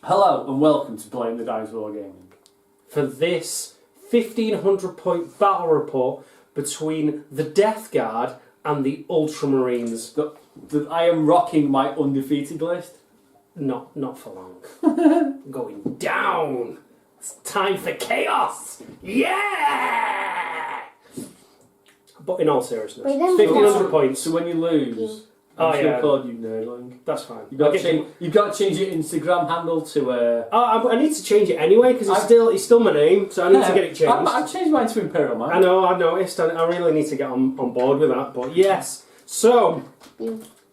Hello and welcome to Blame the Dice Wargaming. For this 1500 point battle report between the Death Guard and the Ultramarines. I am rocking my undefeated list. Not for long. Going down. It's time for chaos. Yeah! But in all seriousness, 1500 points. So when you lose, I'm just going to call you nerdling. That's fine. You've got to change your Instagram handle to... I need to change it anyway because it's still my name, so I need to get it changed. I've changed mine to Imperial Mike. I know, I've noticed. I really need to get on board with that. But yes, so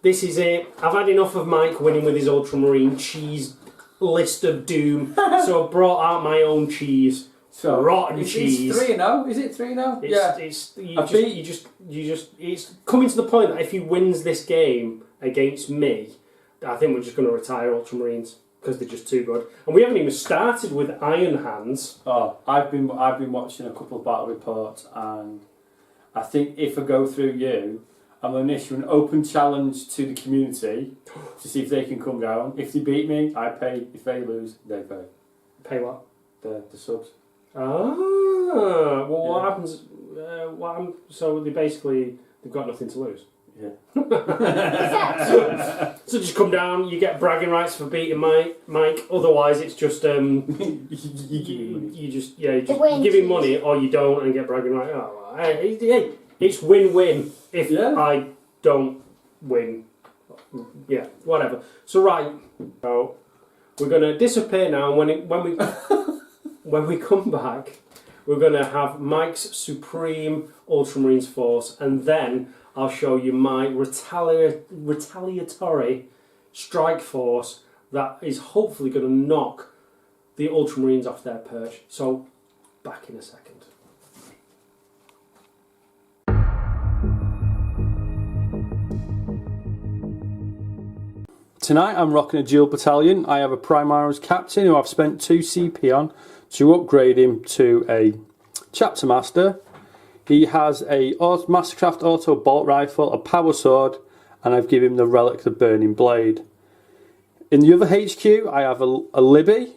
this is it. I've had enough of Mike winning with his Ultramarine cheese list of doom, so I brought out my own cheese. So rotten cheese. It's 3-0. Is it 3-0? Yeah. It's coming to the point that if he wins this game against me, I think we're just going to retire Ultramarines because they're just too good. And we haven't even started with Iron Hands. Oh, I've been watching a couple of battle reports, and I think if I go through you, I'm going to issue an open challenge to the community to see if they can come down. If they beat me, I pay. If they lose, they pay. Pay what? The subs. Ah, well, what happens? So they've got nothing to lose. Yeah. So just come down. You get bragging rights for beating Mike. Otherwise, it's just you just give him money or you don't and get bragging rights. Oh, hey, it's win-win if I don't win. Yeah, whatever. So right, so we're gonna disappear now. When we come back, we're going to have Mike's Supreme Ultramarines force, and then I'll show you my retaliatory strike force that is hopefully going to knock the Ultramarines off their perch. So, back in a second. Tonight I'm rocking a dual battalion. I have a Primaris captain who I've spent 2 CP on to upgrade him to a chapter master. He has a Mastercraft auto bolt rifle, a power sword, and I've given him the relic, the burning blade. In the other HQ I have a Libby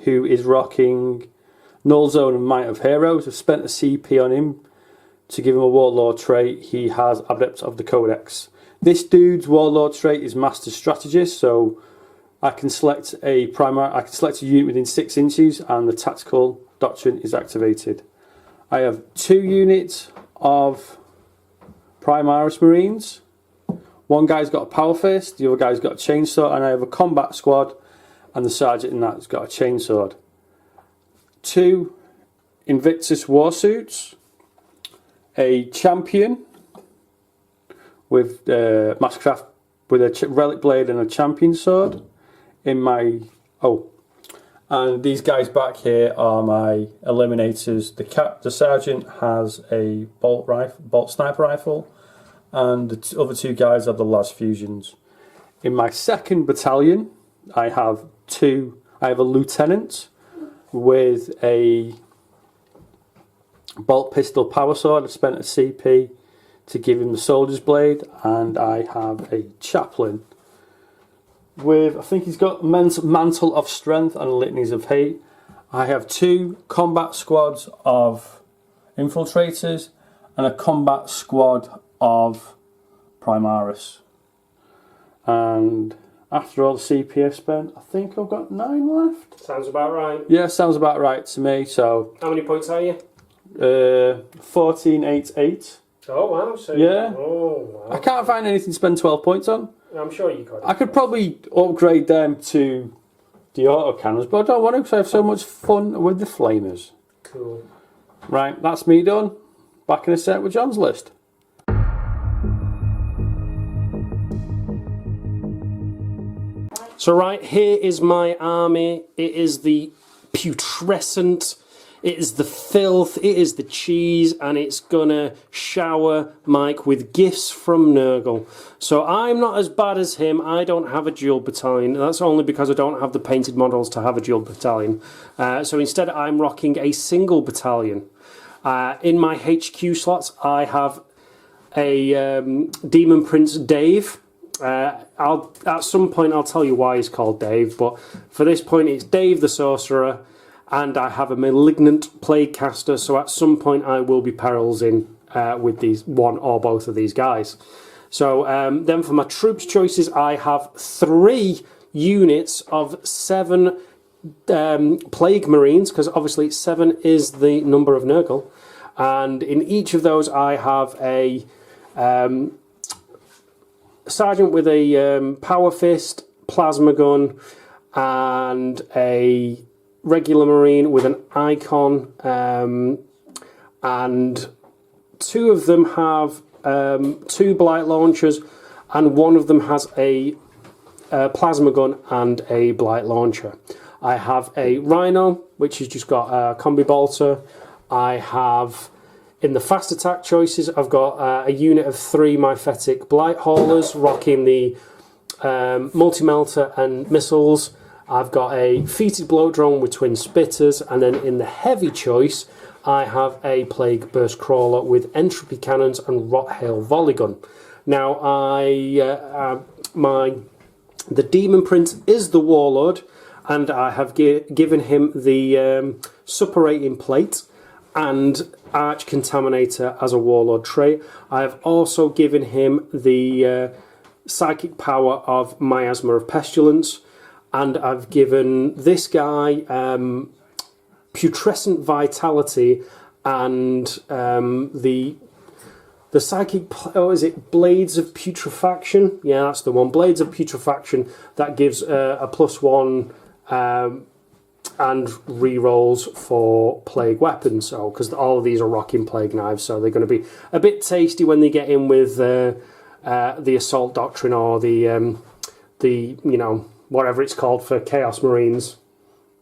who is rocking Null Zone and Might of Heroes. I've spent a CP on him to give him a Warlord trait. He has Adept of the Codex. This dude's Warlord trait is Master Strategist, so I can select a unit within 6 inches and the tactical doctrine is activated. I have 2 units of Primaris Marines. One guy's got a power fist, the other guy's got a chainsaw, and I have a combat squad and the sergeant in that's got a chainsword. 2 Invictus warsuits, a champion with Mastercraft with a relic blade and a champion sword. And these guys back here are my eliminators. The sergeant has a bolt sniper rifle, and the other 2 guys are the las fusions. In my second battalion, I have a lieutenant with a bolt pistol power sword. I spent a CP to give him the soldier's blade, and I have a chaplain with, I think he's got mantle of strength and litanies of hate. I have 2 combat squads of infiltrators and a combat squad of Primaris. And after all the CP I've spent, I think I've got 9 left. Sounds about right. Yeah, sounds about right to me. So how many points are you? 1488. Oh wow! So yeah. Oh wow! I can't find anything to spend 12 points on. I'm sure you could. I could probably upgrade them to the autocannons, but I don't want to because I have so much fun with the flamers. Cool. Right, that's me done. Back in a sec with John's list. So right, here is my army. It is the putrescent, it is the filth, it is the cheese, and it's gonna shower Mike with gifts from Nurgle. So I'm not as bad as him. I don't have a dual battalion. That's only because I don't have the painted models to have a dual battalion. So instead I'm rocking a single battalion. In my HQ slots I have a Demon Prince Dave, At some point I'll tell you why he's called Dave, but for this point it's Dave the Sorcerer, and I have a Malignant Plague Caster, so at some point I will be perils-ing with these one or both of these guys. So then for my troops choices, I have 3 units of 7 Plague Marines, because obviously 7 is the number of Nurgle, and in each of those I have a sergeant with a power fist, plasma gun, and a regular Marine with an icon, and 2 of them have 2 blight launchers, and 1 of them has a plasma gun and a blight launcher. I have a Rhino, which has just got a combi bolter. I have, in the fast attack choices, I've got a unit of 3 Myphetic blight haulers rocking the multi-melter and missiles. I've got a feated blow drone with twin spitters, and then in the heavy choice I have a Plague Burst Crawler with entropy cannons and Rot Hail volley gun. Now the Demon Prince is the Warlord, and I have given him the Suppurating Plate and Arch Contaminator as a Warlord trait. I have also given him the Psychic Power of Miasma of Pestilence, and I've given this guy Putrescent Vitality and the Psychic... Oh, is it Blades of Putrefaction? Yeah, that's the one. Blades of Putrefaction. That gives a +1 and re-rolls for plague weapons. So, because all of these are rocking plague knives, so they're going to be a bit tasty when they get in with the Assault Doctrine or the you know, whatever it's called for Chaos Marines.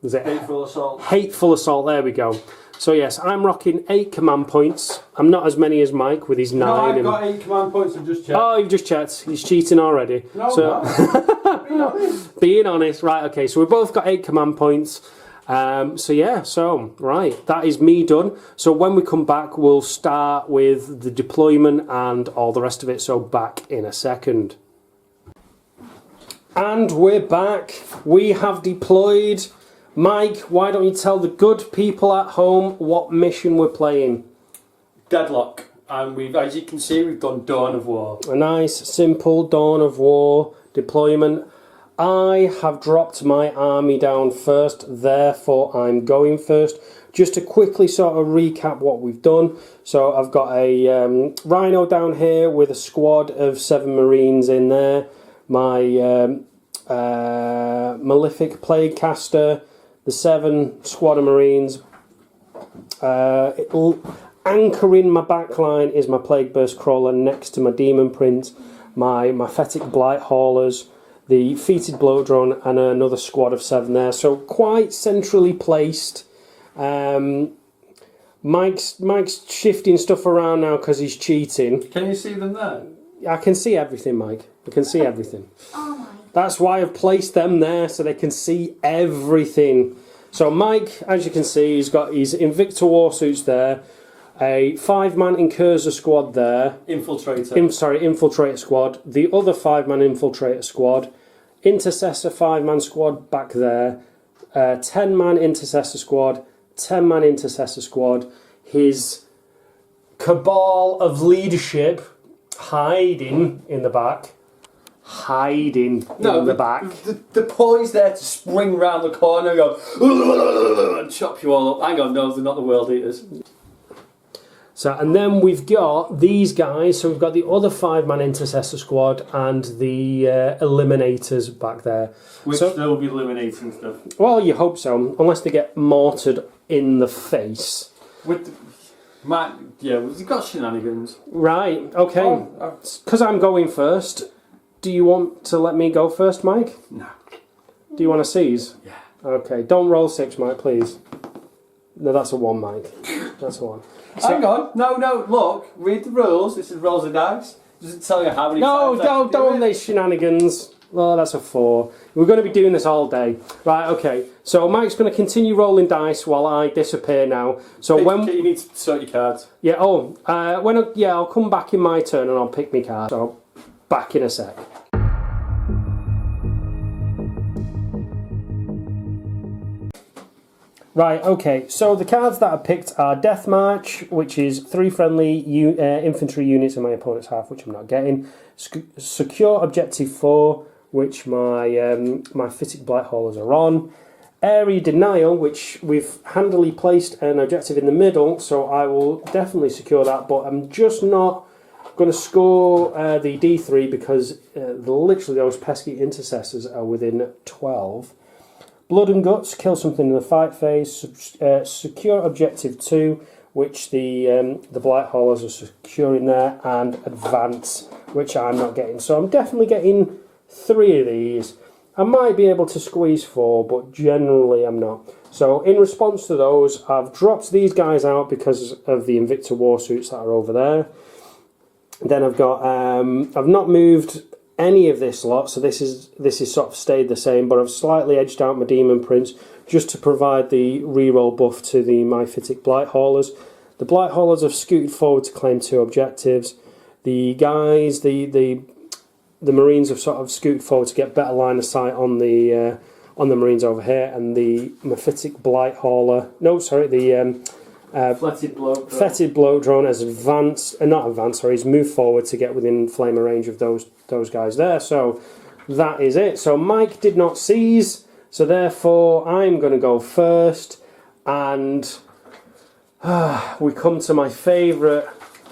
Is it Hateful Assault? Hateful Assault, there we go. So yes, I'm rocking 8 command points. I'm not as many as Mike with his 9. No, I've got 8 command points, I've just checked. Oh, you've just checked. He's cheating already. No, so, Being honest. Being honest, right, okay, so we've both got 8 command points. So yeah, so, right, that is me done. So when we come back, we'll start with the deployment and all the rest of it, so back in a second. And we're back. We have deployed. Mike, why don't you tell the good people at home what mission we're playing? Deadlock. And we've, as you can see, we've done Dawn of War. A nice, simple Dawn of War deployment. I have dropped my army down first, therefore I'm going first. Just to quickly sort of recap what we've done. So I've got a Rhino down here with a squad of 7 Marines in there. My Malefic Plague Caster, the 7 squad of Marines. Anchoring my backline is my Plague Burst Crawler next to my Demon Prince, my Myphetic Blight Haulers, the Feated Blow Drone, and another squad of 7 there. So quite centrally placed. Mike's shifting stuff around now because he's cheating. Can you see them there? I can see everything, Mike. I can see everything. Oh my. That's why I've placed them there, so they can see everything. So Mike, as you can see, he's got his Invicta Warsuits there, a 5-man Incurser squad there. Infiltrator. Infiltrator squad. The other 5-man Infiltrator squad. Intercessor 5-man squad back there. 10-man Intercessor squad. 10-man Intercessor squad. His cabal of leadership hiding in the back. In the back. The poise there to spring round the corner and go and chop you all up. Hang on, no, they're not the World Eaters. So, and then we've got these guys. So we've got the other 5-man Intercessor squad and the Eliminators back there. Which so, they'll be eliminating stuff. Well, you hope so, unless they get mortared in the face. With you've got shenanigans. Right, okay. Because I'm going first. Do you want to let me go first, Mike? No. Do you want to seize? Yeah. Okay, don't roll 6, Mike, please. No, that's a 1, Mike. That's a 1. So, hang on. No, look. Read the rules. This is rolls of dice. Does it tell you how many times don't these shenanigans. Well, that's a 4. We're going to be doing this all day. Right, okay. So Mike's going to continue rolling dice while I disappear now. So you need to sort your cards. Yeah, I'll come back in my turn and I'll pick my card. So back in a sec. Right, okay, so the cards that I picked are Death March, which is 3 friendly infantry units in my opponent's half, which I'm not getting. Secure Objective 4, which my Phytic Blight Haulers are on. Area Denial, which we've handily placed an objective in the middle, so I will definitely secure that, but I'm just not going to score the D3 because literally those pesky intercessors are within 12. Blood and Guts, kill something in the fight phase. Secure Objective 2, which the Blight Haulers are securing there, and Advance, which I'm not getting. So I'm definitely getting 3 of these. I might be able to squeeze 4, but generally I'm not. So in response to those, I've dropped these guys out because of the Invicta Warsuits that are over there. Then I've got, I've not moved any of this lot, so this is sort of stayed the same, but I've slightly edged out my Demon Prince just to provide the reroll buff to the Myphitic Blight Haulers. The Blight Haulers have scooted forward to claim 2 objectives. The guys, the Marines have sort of scooted forward to get better line of sight on the Marines over here, and the Myphitic Blight Hauler, no, sorry, the Fetid Bloat Drone has he's moved forward to get within flame range of those guys there. So that is it. So Mike did not seize, so therefore I'm going to go first, and we come to my favourite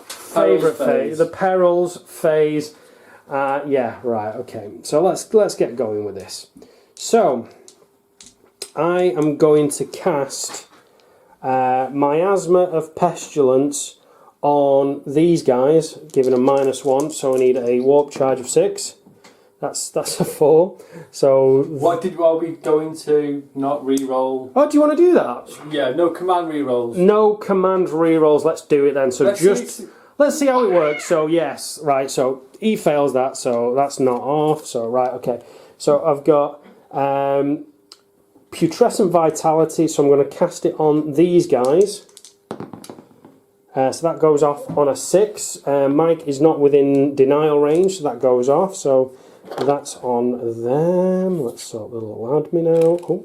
phase, the Perils phase. Yeah, right, okay. So let's get going with this. So I am going to cast Miasma of Pestilence on these guys, giving a -1, so I need a warp charge of 6. That's a 4. So are we going to not re-roll? Oh, do you want to do that? Yeah, no command re-rolls. No command re-rolls. Let's do it then. So let's see how it works. So yes, right. So he fails that, so that's not off. So right, okay. So I've got Putrescent Vitality, so I'm going to cast it on these guys. So that goes off on a 6. Mike is not within denial range, so that goes off. So that's on them. Let's sort the little admin out. Oh.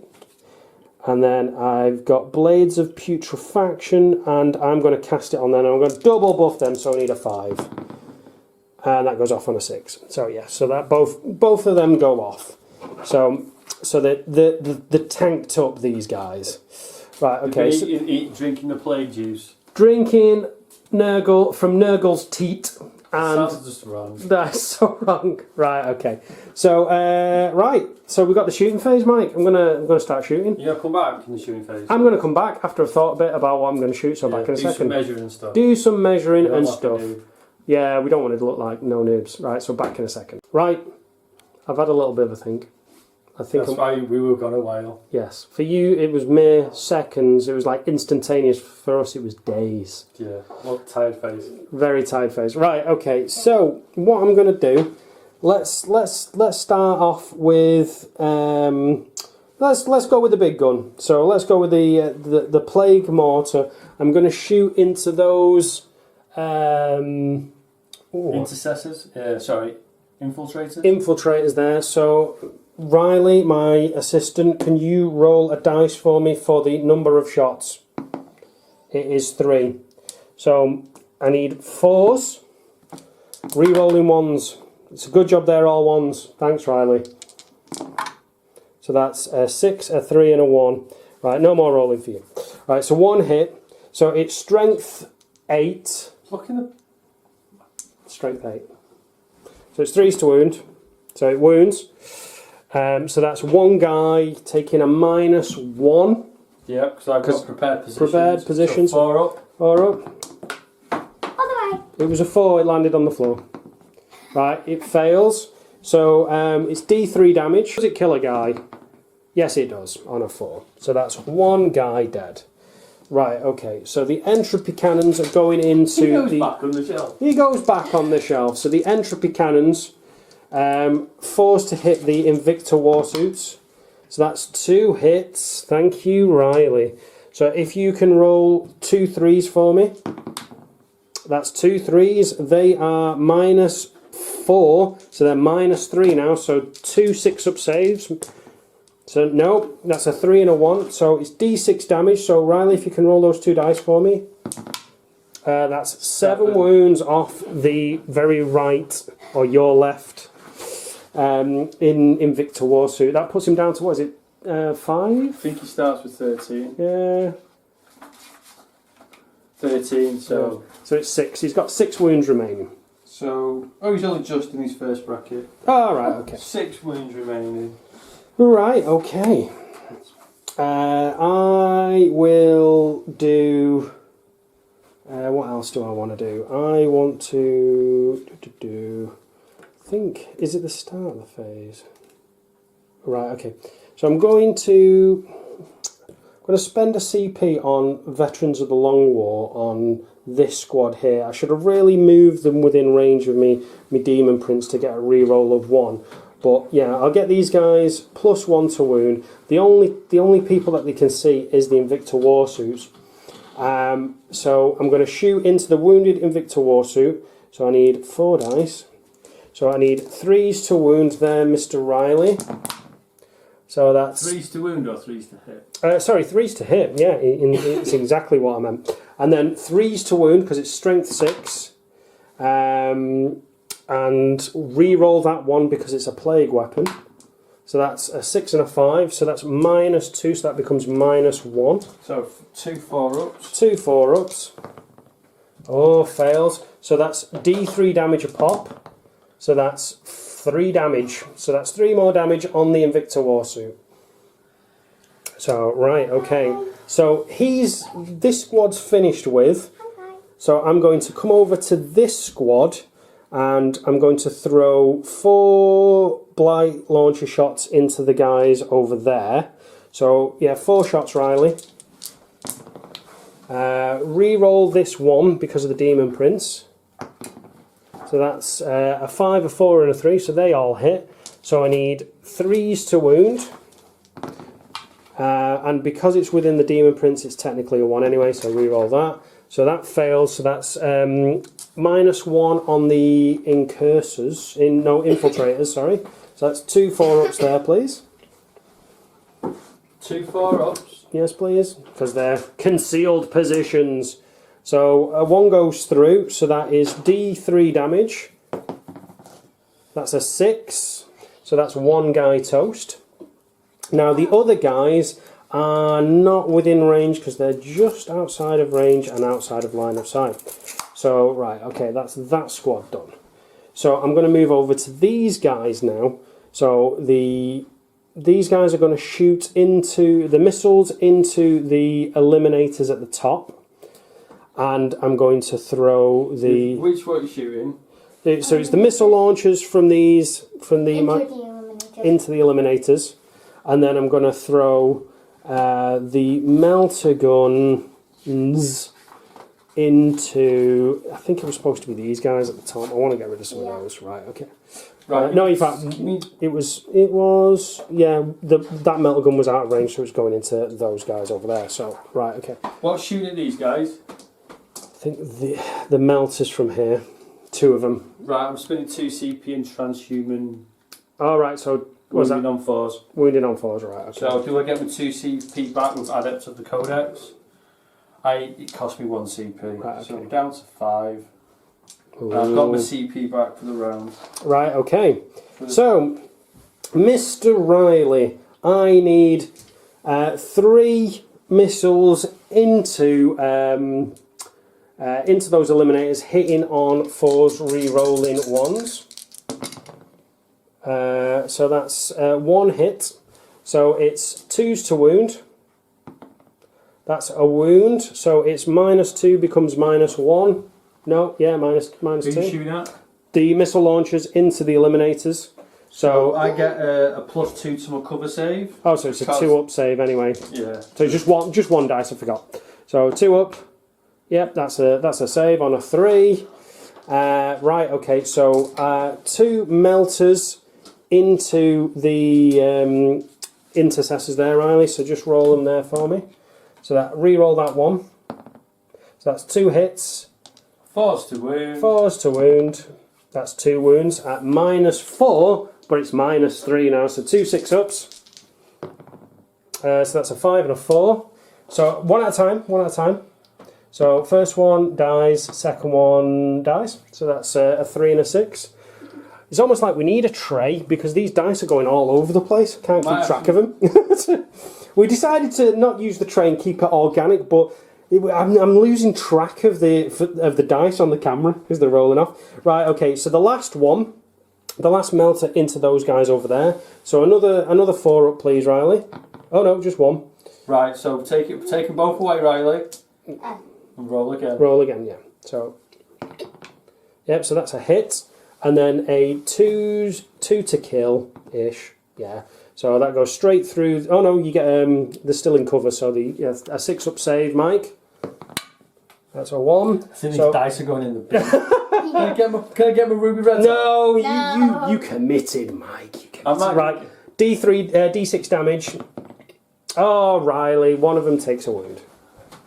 And then I've got Blades of Putrefaction, and I'm going to cast it on them. I'm going to double buff them, so I need a 5. And that goes off on a 6. So yeah, so that both of them go off. So the tanked up these guys. Right, okay. Drinking the plague juice. Drinking Nurgle from Nurgle's teat. And that's just wrong. That's so wrong. Right, okay. So so we got the shooting phase, Mike. I'm gonna start shooting. You're gonna come back in the shooting phase. I'm gonna come back after I've thought a bit about what I'm gonna shoot, so back in a second. Do some measuring and stuff. Do some measuring and stuff. Yeah, we don't want it to look like no noobs. Right, so back in a second. Right. I've had a little bit of a think. That's why we were gone a while. Yes. For you, it was mere seconds. It was like instantaneous. For us, it was days. Yeah. Well, tired face. Very tired face. Right. Okay. So what I'm going to do? Let's start off with let's go with the big gun. So let's go with the plague mortar. I'm going to shoot into those intercessors. Sorry, infiltrators. Infiltrators there. So Riley, my assistant, can you roll a dice for me for the number of shots? It is 3. So I need 4s. Re-rolling 1s. It's a good job they're all 1s. Thanks, Riley. So that's a 6, a 3 and a 1. Right, no more rolling for you. Right, so 1 hit. So it's strength 8. Look in the... Strength 8. So it's 3s to wound. So it wounds. So that's 1 guy taking a -1. Yeah, because I've got prepared positions. Prepared positions. So 4 up. 4 up. It was a 4, it landed on the floor. Right, it fails. So it's D3 damage. Does it kill a guy? Yes, it does, on a 4. So that's 1 guy dead. Right, okay, so the entropy cannons are going into back on the shelf. He goes back on the shelf. So the entropy cannons, 4s to hit the Invicta Warsuits. So that's 2 hits. Thank you, Riley. So if you can roll 2 3s for me. That's 2 3s. They are -4, so they're -3 now. So 2 6-up saves. So no, that's a 3 and a 1. So it's D6 damage. So Riley, if you can roll those 2 dice for me. That's 7 wounds off the very right, or your left, in Invicta Warsuit. That puts him down to, what is it, 5? I think he starts with 13. Yeah. 13, so... So it's 6. He's got 6 wounds remaining. So... Oh, he's only just in his first bracket. Oh, right, okay. 6 wounds remaining. Right, okay. I will do... what else do I want to do? I want to... I think... Is it the start of the phase? Right, okay. So I'm going to spend a CP on Veterans of the Long War on this squad here. I should have really moved them within range of me Demon Prince to get a reroll of 1. But yeah, I'll get these guys plus 1 to wound. The only people that they can see is the Invicta Warsuits. So I'm going to shoot into the wounded Invicta Warsuit. So I need 4 dice. So I need 3s to wound there, Mr. Riley. So that's 3s to wound or 3s to hit? Sorry, 3s to hit. Yeah, it's exactly what I meant. And then 3s to wound because it's strength 6. And re-roll that 1 because it's a plague weapon. So that's a 6 and a 5. So that's -2. So that becomes -1. So 2 4-ups. 2 4-ups. Oh, fails. So that's D3 damage a pop. So that's 3 damage. So that's 3 more damage on the Invicta Warsuit. So, right, okay. So this squad's finished with. So I'm going to come over to this squad and I'm going to throw 4 blight launcher shots into the guys over there. So, yeah, 4 shots, Riley. Re-roll this 1 because of the Demon Prince. So that's a 5, a 4 and a 3, so they all hit. So I need 3s to wound. And because it's within the Demon Prince, it's technically a 1 anyway, so re-roll that. So that fails, so that's -1 on the infiltrators, sorry. So that's 2 4-ups there, please. 2 4-ups? Yes, please, because they're concealed positions. So 1 goes through, so that is D3 damage. That's a 6, so that's 1 guy toast. Now the other guys are not within range because they're just outside of range and outside of line of sight. So, right, okay, that's that squad done. So I'm going to move over to these guys now. So these guys are going to shoot into the missiles into the eliminators at the top. And I'm going to throw the... Which one are you shooting? So it's the missile launchers from these... into the eliminators. And then I'm going to throw the melter guns into... I think it was supposed to be these guys at the top. I want to get rid of some of those. Right, okay. Right. No, in fact, it was... Yeah, that melter gun was out of range, so it's going into those guys over there. So, right, okay. What's shooting at these guys? I think the melters from here. 2 of them. Right, I'm spending 2 CP and transhuman. Alright, so... Wounded on 4s. Wounded on 4s, right, okay. So do I get my 2 CP back with Adepts of the Codex? It cost me 1 CP. Right, okay. So I'm down to 5. I've got my CP back for the round. Right, okay. So, Mr. Riley, I need 3 missiles into those eliminators, hitting on 4s, re-rolling 1s. So that's 1 hit. So it's 2s to wound. That's a wound. So it's -2 becomes -1. No, yeah, minus 2. Who are you shooting at? The missile launchers into the eliminators. So I get a +2 to my cover save. Oh, so it's a 2-up save anyway. Yeah. So just one dice, I forgot. So 2-up. Yep, that's a save on a 3. Right, okay. So 2 melters into the intercessors there, Riley. So just roll them there for me. So that re-roll that 1. So that's 2 hits. 4s to wound. 4s to wound. That's 2 wounds at -4, but it's -3 now. So 2 6-ups. So that's a 5 and a 4. So one at a time, one at a time. So first one dies, second one dies. So that's a 3 and a 6. It's almost like we need a tray because these dice are going all over the place. Can't keep track of them. We decided to not use the tray and keep it organic, but I'm losing track of the dice on the camera because they're rolling off. Right, okay, so the last one, the last melter into those guys over there. So another 4 up, please, Riley. Oh no, just one. Right, so take them both away, Riley. And roll again. Roll again, yeah. So, yep, so that's a hit. And then a 2 to kill ish, yeah. So that goes straight through. Oh no, you get they're still in cover. So a 6 up save, Mike. That's a 1. I think these dice are going in the bin. Can I get my ruby reds? No, you committed, Mike. You committed. Right, D6 damage. Oh, Riley, one of them takes a wound.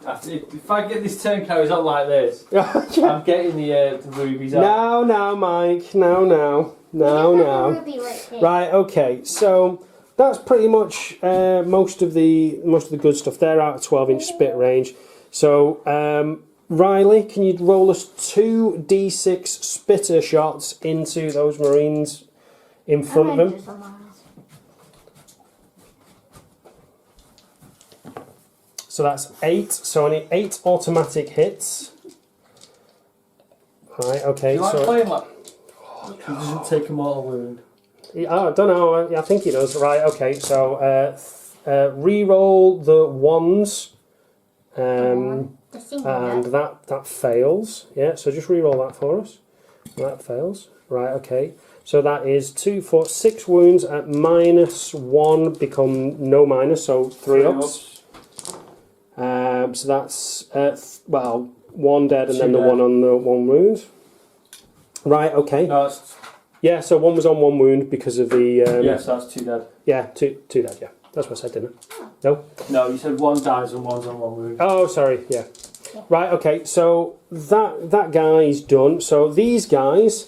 If I get this turn carries on like this, I'm getting the rubies out. No, Mike. No. Right, okay. So that's pretty much most of the good stuff. They're out of 12-inch spit range. So Riley, can you roll us 2 D6 spitter shots into those Marines in front of them? So that's 8. So only 8 automatic hits. Right, okay. Do you like playing like? He doesn't take a mortal wound. I don't know. I think he does. Right, okay. So re-roll the ones, and that fails. Yeah. So just re-roll that for us. That fails. Right, okay. So that is 2, 4, 6 wounds at -1 become no minus. So 3 ups. So that's, well, 1 dead and then the 1 on the 1 wound. Right, okay. No, yeah, so 1 was on 1 wound because of the... yes, that's 2 dead. Yeah, 2 dead, yeah. That's what I said, didn't I? No? No, you said 1 dies and 1's on 1 wound. Oh, sorry, yeah. Right, okay, so that guy's done. So these guys...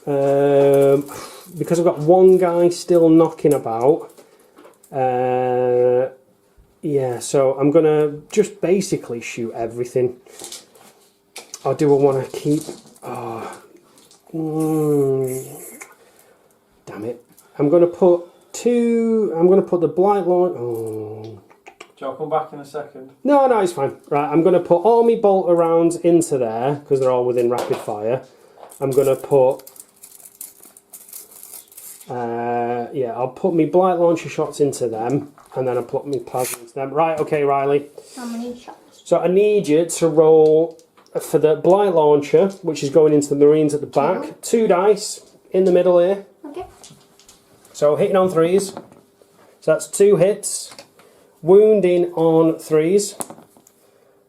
because I've got 1 guy still knocking about... yeah, so I'm going to just basically shoot everything. Or do I want to keep... damn it. I'm going to put 2... I'm going to put the blight launch... Oh. I'll come back in a second. No, it's fine. Right, I'm going to put all my bolter rounds into there, because they're all within rapid fire. I'm going to put... yeah, I'll put my blight launcher shots into them, and then I'll put my plasma into them. Right, okay, Riley. How many shots? So I need you to roll for the blight launcher, which is going into the Marines at the back. 2 dice in the middle here. Okay. So hitting on 3s. So that's 2 hits. Wounding on 3s.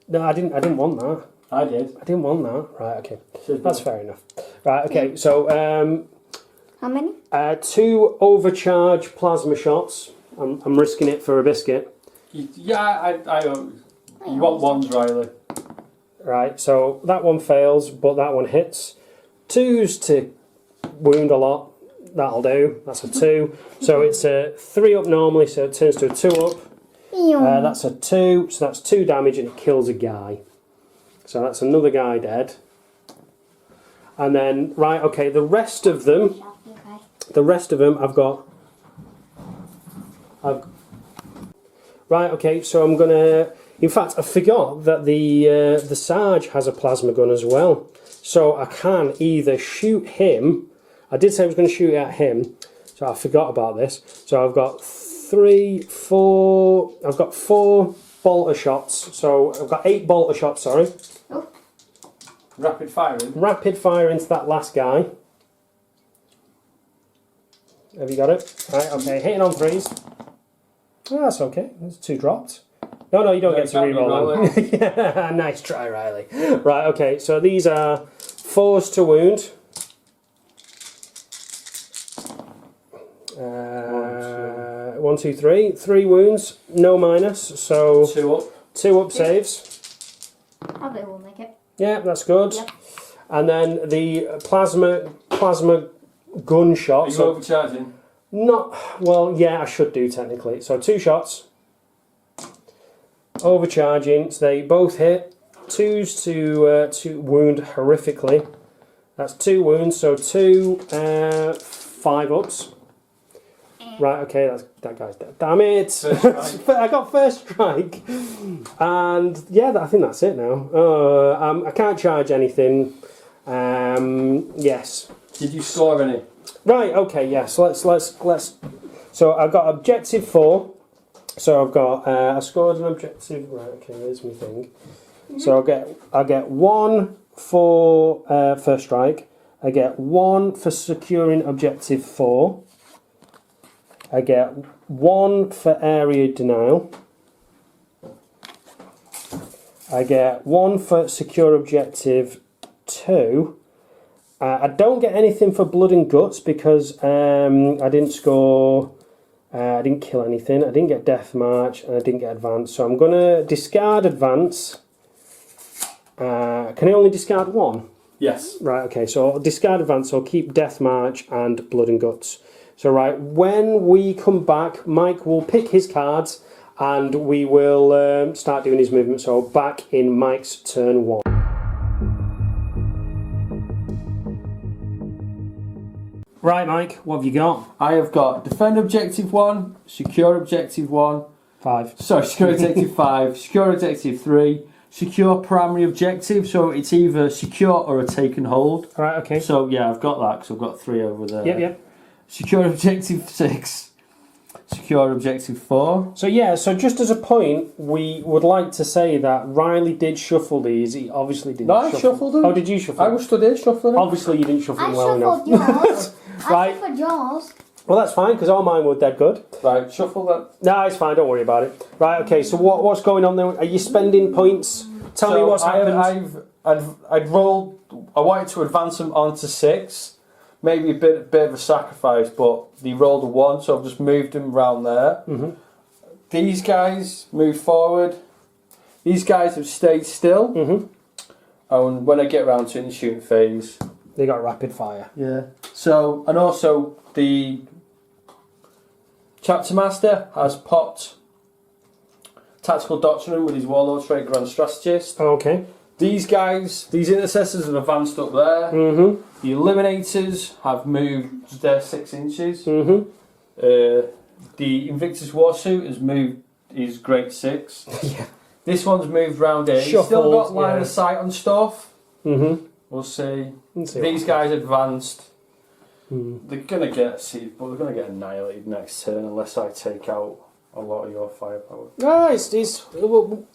No, I didn't want that. I did. I didn't want that. Right, okay. That's fair enough. Right, okay. So how many? 2 overcharge plasma shots. I'm risking it for a biscuit. Yeah, you want 1s, Riley. Right, so that one fails, but that one hits. 2s to wound a lot. That'll do. That's a 2. So it's a 3 up normally, so it turns to a 2 up. That's a 2, so that's 2 damage and it kills a guy. So that's another guy dead. And then, right, okay, the rest of them I've got... Right, okay, so I'm gonna... In fact, I forgot that the Sarge has a plasma gun as well. So I can either shoot him... I did say I was going to shoot at him, so I forgot about this. So I've got 4 bolter shots. So I've got 8 bolter shots, sorry. Oh. Rapid firing? Rapid fire into that last guy. Have you got it? Right, okay, hitting on 3s. Oh, that's okay, there's 2 dropped. No, you don't get to reroll them. Yeah, nice try, Riley. Right, okay, so these are 4s to wound. 1, 2, 3. 3 wounds, no minus, so 2 up saves. I'll be able to make it. Yeah, that's good. Yep. And then the plasma gunshot. Are you overcharging? Not well. Yeah, I should do technically. So 2 shots. Overcharging. So they both hit. 2s to wound horrifically. That's 2 wounds. So 2 5 ups. Right. Okay. That guy's dead. Damn it! I got first strike. And yeah, I think that's it now. I can't charge anything. Yes. Did you score any? Right. Okay. Yes. Let's. So I've got objective 4. So I've got. I scored an objective. Right. Okay. There's my thing. So I get 1 for first strike. I get 1 for securing objective 4. I get 1 for area denial. I get 1 for secure objective 2. I don't get anything for blood and guts because I didn't score. I didn't kill anything. I didn't get death march and I didn't get advance. So I'm going to discard advance. Can I only discard 1? Yes. Right. Okay. So I'll discard advance. So I'll keep death march and blood and guts. So right, when we come back, Mike will pick his cards and we will start doing his movement. So back in Mike's turn 1. Right, Mike, what have you got? I have got defend objective 1, secure objective 1, 5. sorry, secure objective 5, secure objective 3, secure primary objective, so it's either secure or a taken hold. Right, okay. So yeah, I've got that because I've got 3 over there. Yep. Secure objective 6, secure objective 4. So yeah, so just as a point, we would like to say that Riley did shuffle these. He obviously didn't. No, I shuffled them. Oh, did you shuffle? I was stood here shuffling them. Obviously, you didn't shuffle I them well shuffled enough. yours. Right. I shuffled yours. Well, that's fine because all mine were dead good. Right, shuffle that. No, it's fine. Don't worry about it. Right. Okay. So what's going on there? Are you spending points? Tell me what's happened. I'd rolled. I wanted to advance them onto 6. Maybe a bit of a sacrifice, but he rolled a 1, so I've just moved him around there. Mm-hmm. These guys moved forward. These guys have stayed still. Mm-hmm. And when I get around to in the shooting phase, They got rapid fire. yeah. So, and also the chapter master has popped tactical doctrine with his warlord trade grand strategist. Okay. These guys, these intercessors have advanced up there. Mm-hmm. The eliminators have moved their 6 inches. Mm-hmm. The Invictus Warsuit has moved his Great 6. Yeah. This one's moved round here. He's still Shuffled, got line yeah. of sight on stuff. Mm-hmm. We'll see. Let's see These guys advanced. Mm. They're gonna get but they're gonna get annihilated next turn unless I take out a lot of your firepower.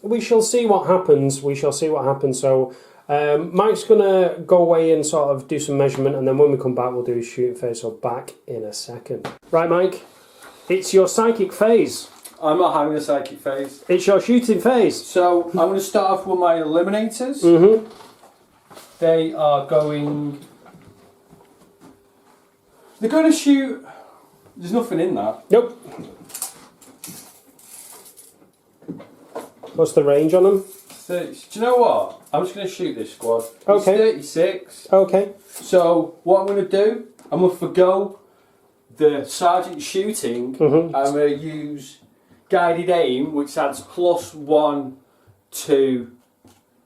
We shall see what happens. We shall see what happens. So Mike's going to go away and sort of do some measurement, and then when we come back we'll do his shooting phase. So back in a second. Right, Mike, it's your psychic phase. I'm not having a psychic phase. It's your shooting phase. So I'm going to start off with my eliminators. Mm-hmm. They are going... They're going to shoot... There's nothing in that. Nope. What's the range on them? 30. Do you know what? I'm just going to shoot this squad. Okay. It's 36. Okay. So what I'm going to do, I'm going to forgo the sergeant shooting. Mm-hmm. I'm going to use guided aim, which adds +1 to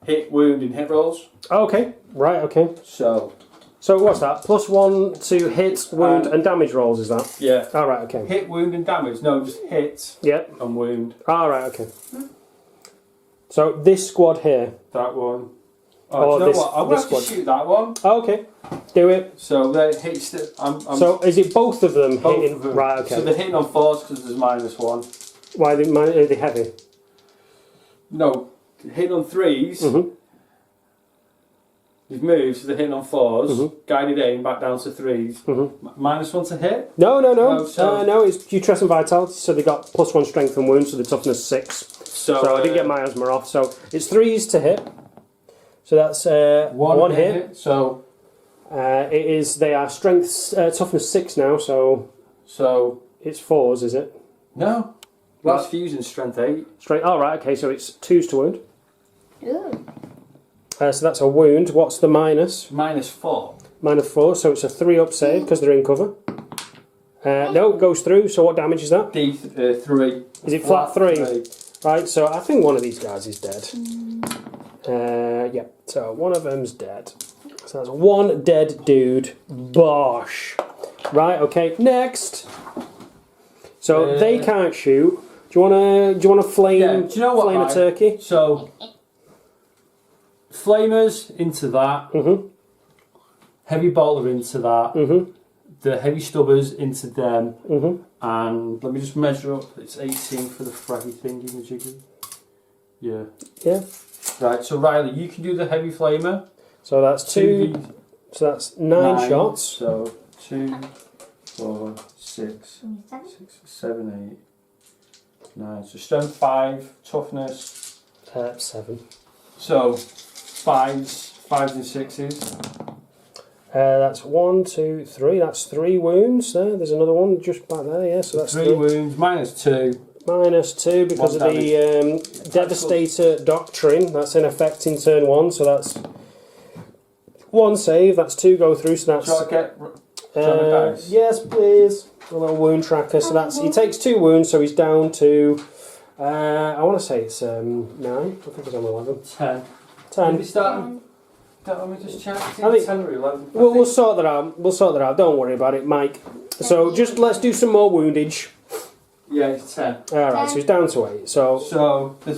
hit, wound, and hit rolls. Okay. Right. Okay. So what's that? +1 to hit, wound, and damage rolls. Is that? yeah. All right. Okay. Hit, wound, and damage. No, just hit Yep. and wound. All right. Okay. So this squad here. That one. Or do you know this- what? I'm going this to have squad. to shoot that one. Okay. Do it. So they hit. So is it both of them both hitting? of them. Right. Okay. So they're hitting on 4s because there's -1. Why are they heavy? No, hitting on 3s. Mm-hmm. You've moved, so they're hitting on 4s. Mhm. Guided aim back down to 3s. Mhm. -1 to hit. No. No, so- No. It's putrescent vitality. So they got +1 strength and wounds. So the toughness 6. So, So I didn't get miasma off. So it's 3s to hit. So that's one hit. So It is. They are strength toughness 6 now. So it's 4s, is it? no. Last fusion strength 8. Straight. All right. Okay. So it's 2s to wound. Ooh. So that's a wound. What's the minus? -4. -4. So it's a 3 up save because they're in cover. No, it goes through. So what damage is that? D3. Is it flat 3? Right, so I think one of these guys is dead. Yeah, so one of them's dead. So that's one dead dude. Bosh. Right, okay, next. So they can't shoot. Do you wanna flame? Yeah, do you know what? Flame a turkey. So flamers into that. Heavy bolter into that. The heavy stubbers into them. And let me just measure up. It's 18 for the fraggy thingy majiggy. Yeah. Yeah. Right. So Riley, you can do the heavy flamer. So that's 2. So that's 9 shots. So 2, 4, 6, 7, 8, 9. So strength 5, toughness 7. So 5s and 6s. That's 1, 2, 3. That's 3 wounds there. There's another one just back there. Yeah. So that's 3 wounds. -2. -2 because of the Devastator Doctrine. That's in effect in turn 1. So that's 1 save. That's 2 go through. So that's. Shall I get dice? Yes, please. A little wound tracker. So that's he takes 2 wounds. So he's down to. I want to say it's 9. I think it's on 11. 10. 10. Maybe starting. Let me just check. I think 10 or 11. We'll sort that out. We'll sort that out. Don't worry about it, Mike. So just let's do some more woundage. Yeah, it's 10. Alright, so he's down to 8. So the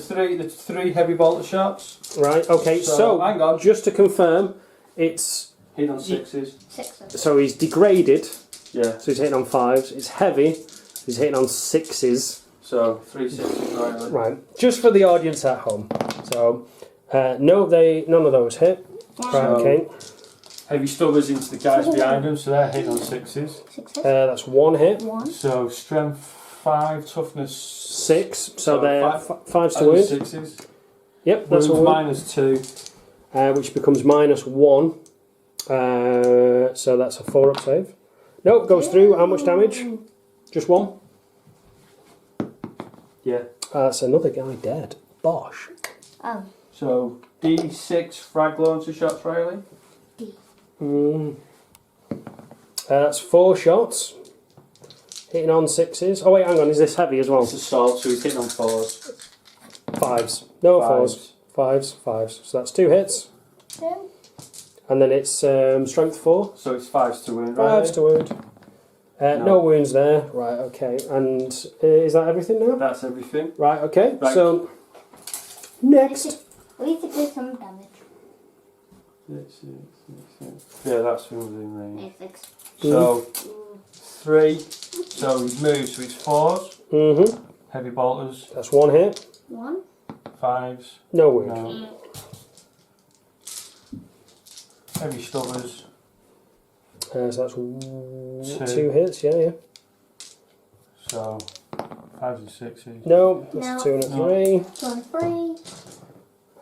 three heavy bolter shots. Right, okay, so hang on. just to confirm, it's Hit on 6s. 6s. so he's degraded, Yeah. so he's hitting on 5s, it's heavy, he's hitting on 6s. So 3 6s, right? Right, just for the audience at home. So none of those hit. Right, okay. Heavy stubbers into the guys behind them, so they're hitting on 6s. 6s. That's 1 hit. 1. So strength 5, toughness 6, so they're 5s to and wound. 6s. Yep, that's Wounds a wound. -2. Which becomes -1. So that's a 4 up save. No, it goes through. How much damage? Just 1? Yeah. That's another guy dead. Bosh. Oh. So D6 frag launcher shots, Riley. That's 4 shots. Hitting on 6s. Oh wait, hang on. Is this heavy as well? It's assault, so he's hitting on 4s. 5s. No 4s. 5s. 5s. So that's 2 hits. 2. And then it's strength 4. So it's 5s to wound, right? 5s to wound. No wounds there. Right, okay. And is that everything now? That's everything. Right, okay. Right. So, next. We need to do some damage. Yeah, that's what we're doing there. 6. So 3. So he's moved, so it's 4s. Heavy bolters. That's 1 hit. 1. 5s. No wound. No. Heavy stubbers. So that's 2 hits, yeah. So 5s and 6s. No, that's No. 2 and a 3. 2 and 3.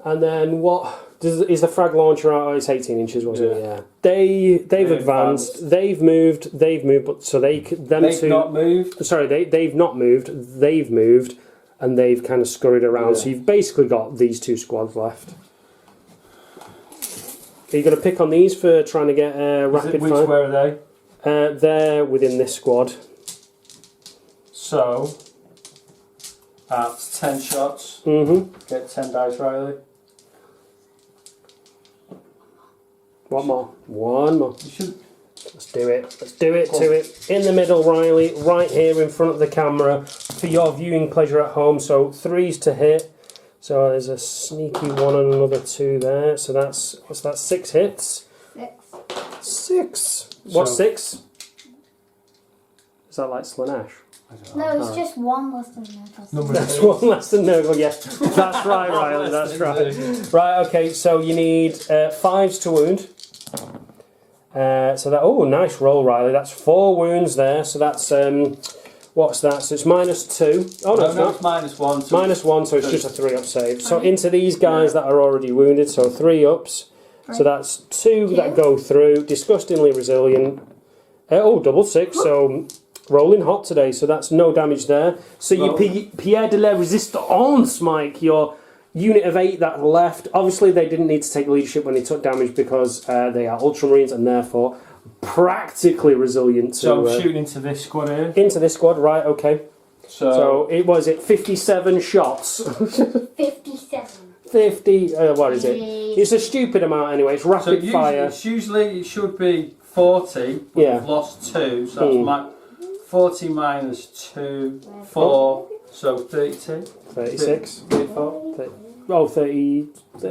And then what is the frag launcher out? Oh, it's 18 inches, wasn't it? Yeah. They've advanced. They've moved. But so they've not moved. Sorry, they've not moved. They've moved, and they've kind of scurried around. So you've basically got these 2 squads left. Are you going to pick on these for trying to get rapid fire? Where are they? They're within this squad. So that's 10 shots. Get 10 dice, Riley. One more. One more. You should. Let's do it. Let's do it to it. In the middle, Riley, right here in front of the camera for your viewing pleasure at home. So 3s to hit. So there's a sneaky 1 and another 2 there. So that's, what's that, 6 hits? 6. 6. What's 6? Is that like Slanesh? No, it's just 1 less than that. That's 1 less than Nurgle, yeah. That's right, Riley, that's right. Right, okay, so you need 5s to wound. So that, oh, nice roll, Riley. That's 4 wounds there. So that's, what's that? So it's -2. Oh, no, it's not. It's -1. So -1, so it's just a 3 up save. So into these guys that are already wounded, so 3 ups. So that's 2 that go through. Disgustingly resilient. Double 6, so rolling hot today, so that's no damage there. So you Pierre de la Resistance, Mike, your unit of 8 that left. Obviously, they didn't need to take leadership when they took damage because they are Ultramarines, and therefore practically resilient to... So I'm shooting into this squad here. Into this squad, right, okay. So it was 57 shots. 57. 50, what is it? It's a stupid amount anyway, it's rapid fire. Usually it should be 40, but we've lost 2, so that's 40 minus 2, 4, so 32. 36. 34. 30,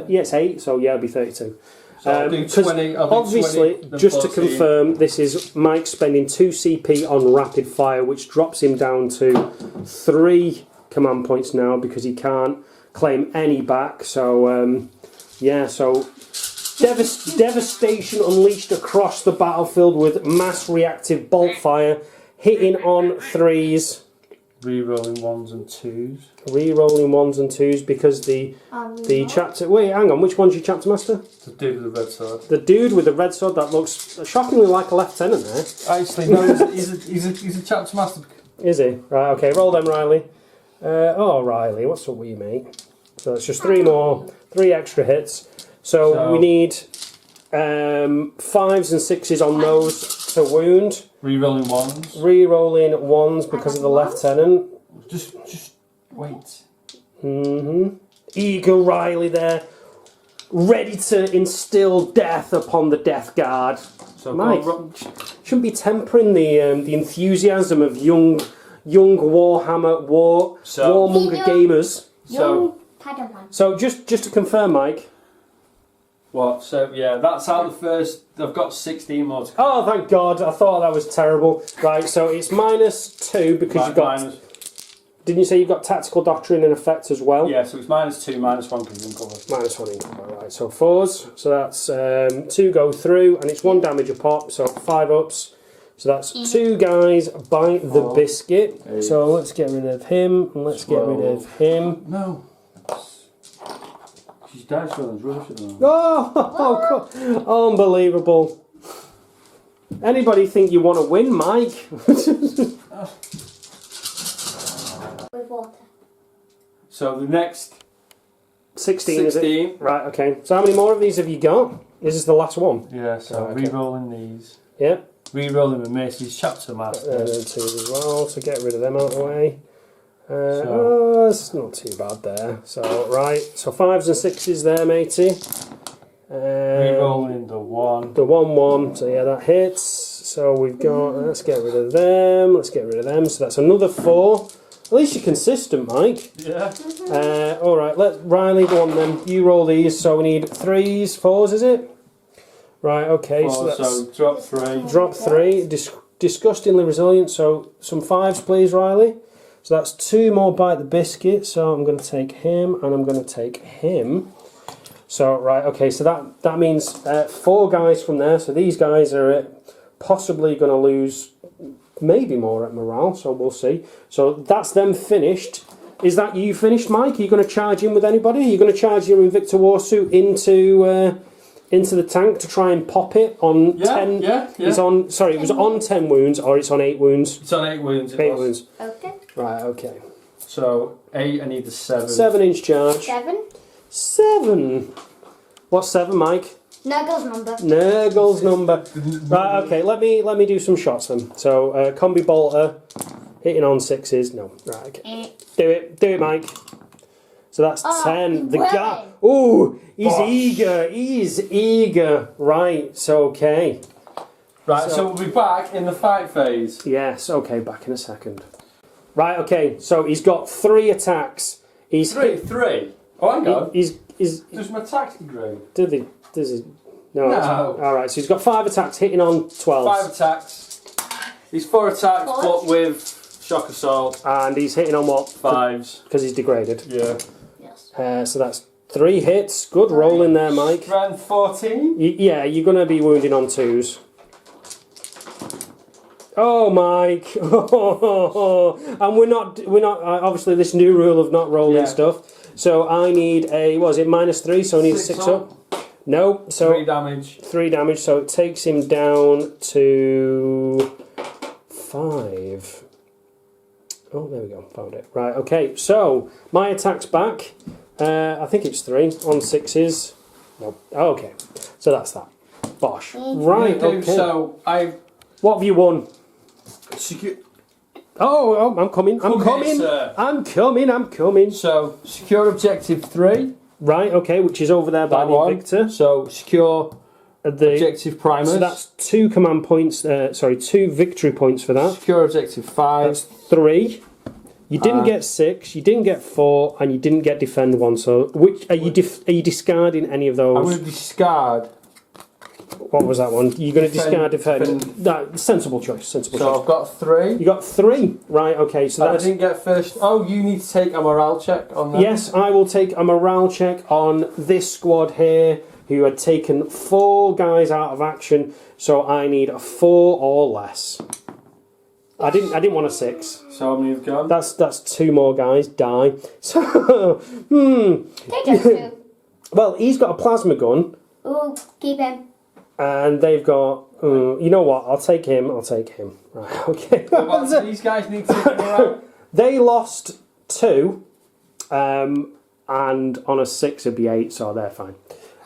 yes, 8, so yeah, it'll be 32. So I'll do 20, obviously, 20, just 14. to confirm, this is Mike spending 2 CP on rapid fire, which drops him down to 3 command points now because he can't claim any back. So, yeah, so devastation unleashed across the battlefield with mass reactive bolt fire, hitting on 3s. Re-rolling 1s and 2s. Re-rolling 1s and 2s because the chapter... Wait, hang on, which one's your chapter master? The dude with the red sword. The dude with the red sword, that looks shockingly like a lieutenant there. Actually, no, he's a chapter master. Is he? Right, okay, roll them, Riley. Oh, Riley, what's up with you, mate? So it's just 3 more, 3 extra hits. So we need 5s and 6s on those to wound. Re-rolling 1s. Re-rolling 1s because of the lieutenant. Just wait. Eager Riley there, ready to instill death upon the Death Guard. So Mike, shouldn't be tempering the enthusiasm of young Warhammer warmonger gamers. Young Padawan. So just to confirm, Mike. What? So yeah, that's out the first. I've got 16 more to come. Oh, thank God! I thought that was terrible. Right, so it's -2 because you've got. Didn't you say you've got tactical doctrine in effect as well? Yeah, so it's -2, -1 because in cover. -1 in cover, right. So 4s. So that's 2 go through, and it's 1 damage a pop. So 5 ups. So that's 2 guys bite the biscuit. 8, so let's get rid of him, and let's 12, get rid of him. No. She's dice rolling's rubbish at the moment. Oh, unbelievable. Anybody think you want to win, Mike? With water. So the next 16, is it? Right, okay. So how many more of these have you got? This is the last one. Yeah, so re-rolling these. Yep. Re-rolling the Macy's Chapter Master. And then 2 as well, so get rid of them out of the way. Oh, it's not too bad there. So, right, so 5s and 6s there, matey. Re-rolling the 1. The 1-1, so yeah, that hits. So we've got, let's get rid of them, let's get rid of them. So that's another 4. At least you're consistent, Mike. Yeah. Alright, let Riley go on then. You roll these, so we need 3s, 4s, is it? Right, okay, so that's... drop 3. Drop 3, disgustingly resilient, so some 5s please, Riley. So that's 2 more bite the biscuit, so I'm going to take him, and I'm going to take him. So, right, okay, so that means 4 guys from there, so these guys are possibly going to lose maybe more at morale, so we'll see. So that's them finished. Is that you finished, Mike? Are you going to charge in with anybody? Are you going to charge your Invicta Warsuit into the tank to try and pop it on 10? Yeah. It's on, sorry, it was on 10 wounds, or it's on 8 wounds? It's on 8 wounds. 8 wounds. Okay. Right, okay. So 8, I need the 7. 7-inch charge. 7. 7. What's 7, Mike? Nurgle's number. Nurgle's number. Right, okay, let me do some shots then. So, combi bolter, hitting on 6s. No, right, okay. Do it, Mike. So that's 10. The guy. Ooh, he's eager. He's eager. Right, so okay. Right, so we'll be back in the fight phase. Yes, okay, back in a second. Right, okay, so he's got 3 attacks. He's 3? Oh, hang on. He's Does my attacks degrade? Does he? No. Alright, so he's got 5 attacks hitting on 12. 5 attacks. He's 4 attacks, but with shock assault. And he's hitting on what? 5s. Because he's degraded. Yeah. Yes. So that's 3 hits. Good roll in there, Mike. Strength 14? Yeah, you're going to be wounding on 2s. Oh, Mike. And we're not obviously this new rule of not rolling stuff. So I need a, what is it, -3, so I need 6 up. No, so 3 damage. 3 damage, so it takes him down to 5. Oh, there we go, found it. Right, okay, so my attack's back. I think it's 3 on 6s. No, oh, okay, so that's that. Bosh. Right, Do, okay. So I What have you won? secure. Oh, I'm coming. I'm Come coming. here, sir. I'm coming. I'm coming. So secure objective 3. Right, okay, which is over there by That the one. Invictor. So secure The, objective Primus. so that's 2 command points. Sorry, 2 victory points for that. secure objective 5. That's 3. You didn't get 6. You didn't get 4, and you didn't get defend 1. So, which are you discarding any of those? I'm going to discard. What was that one? You're going to discard defend. defend. No, sensible choice. Sensible So choice. I've got 3. You got 3. Right. Okay. So And I that's didn't get first. Oh, you need to take a morale check on that. yes. I will take a morale check on this squad here, who had taken 4 guys out of action. So I need a 4 or less. I didn't want a 6. So how many have gone? That's 2 more guys die. So Take those 2. well, he's got a plasma gun, Ooh, keep him. and they've got. You know what? I'll take him. Right. Okay. Well, these guys need to take a morale. They lost 2, and on a 6 it'd be 8, so they're fine.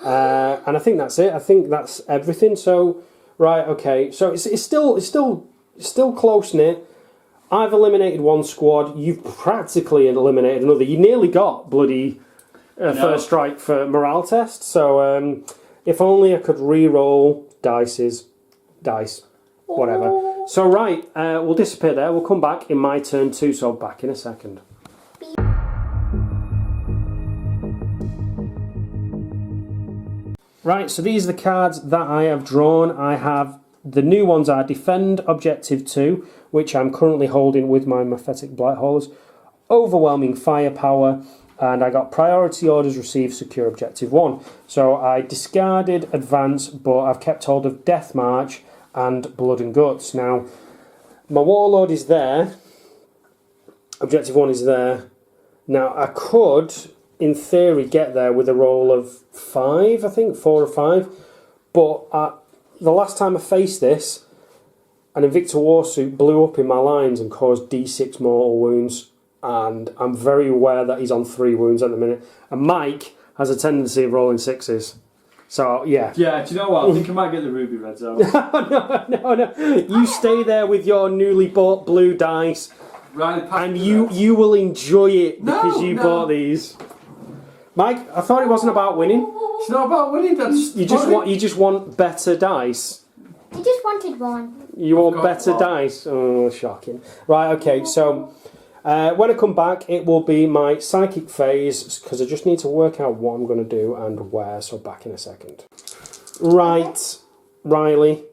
And I think that's it. I think that's everything. So, right, okay. So it's still close knit. I've eliminated 1 squad. You've practically eliminated another. You nearly got bloody first strike for morale test. So if only I could re-roll dice, whatever. So right, we'll disappear there. We'll come back in my turn 2. So back in a second. Right, so these are the cards that I have drawn. I have the new ones are Defend Objective 2, which I'm currently holding with my Mephetic Blighthaulers, Overwhelming Firepower, and I got Priority Orders Received, Secure Objective 1. So I discarded Advance, but I've kept hold of Death March and Blood and Guts. Now, my Warlord is there, Objective 1 is there. Now, I could, in theory, get there with a roll of 5, I think, 4 or 5, but the last time I faced this, an Invicta Warsuit blew up in my lines and caused D6 mortal wounds, and I'm very aware that he's on 3 wounds at the minute. And Mike has a tendency of rolling 6s. So, yeah. Yeah, do you know what? I think I might get the ruby reds out. No. You stay there with your newly bought blue dice, Right, and you will enjoy it because you bought these. Mike, I thought it wasn't about winning. It's not about winning. That's You just want better dice. I just wanted 1. You want got better what? dice. Oh, shocking. Right, okay. So when I come back, it will be my psychic phase because I just need to work out what I'm going to do and where. So back in a second. Right, Riley.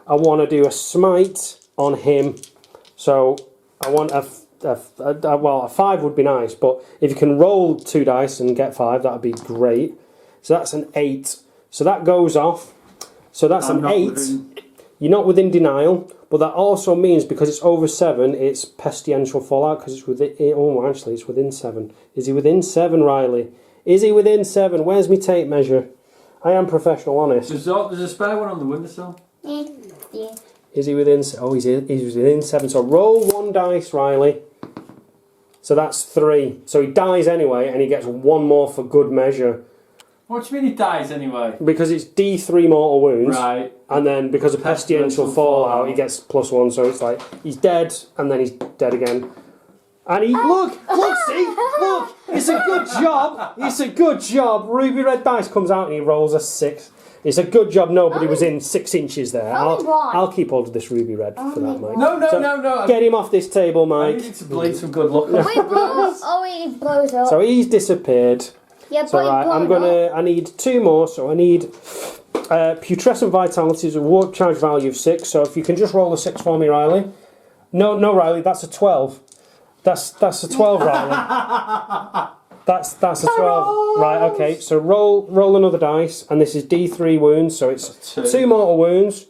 I want to do a smite on him. So I want a 5 would be nice, but if you can roll 2 dice and get 5, that would be great. So that's an 8. So that goes off. So that's an 8. You're not within denial, but that also means because it's over 7, it's pestilential fallout because it's within. Oh, actually, it's within 7. Is he within 7, Riley? Is he within 7? Where's my tape measure? I am professional, honest. There's a spare one on the windowsill. Yeah. Is he within? Oh, he's within 7. So roll 1 dice, Riley. So that's 3. So he dies anyway, and he gets 1 more for good measure. What do you mean he dies anyway? Because it's D3 mortal wounds. Right. And then because of pestilential fallout, he gets +1. So it's like he's dead, and then he's dead again. And he look, see, look. It's a good job. It's a good job. Ruby red dice comes out, and he rolls a 6. It's a good job nobody was in 6 inches there. I'll keep hold of this ruby red for that, Mike. No. Get him off this table, Mike. I need to bleed some good luck. Wait, blows. Oh, it blows up. So he's disappeared. Yeah, So but right, I need 2 more. So I need Putrescent Vitality is a warp charge value of 6. So if you can just roll a 6 for me, Riley. No, Riley, that's a 12. That's a 12, Riley. That's a 12. Right, okay. So roll another dice, and this is D3 wounds. So it's 2 mortal wounds.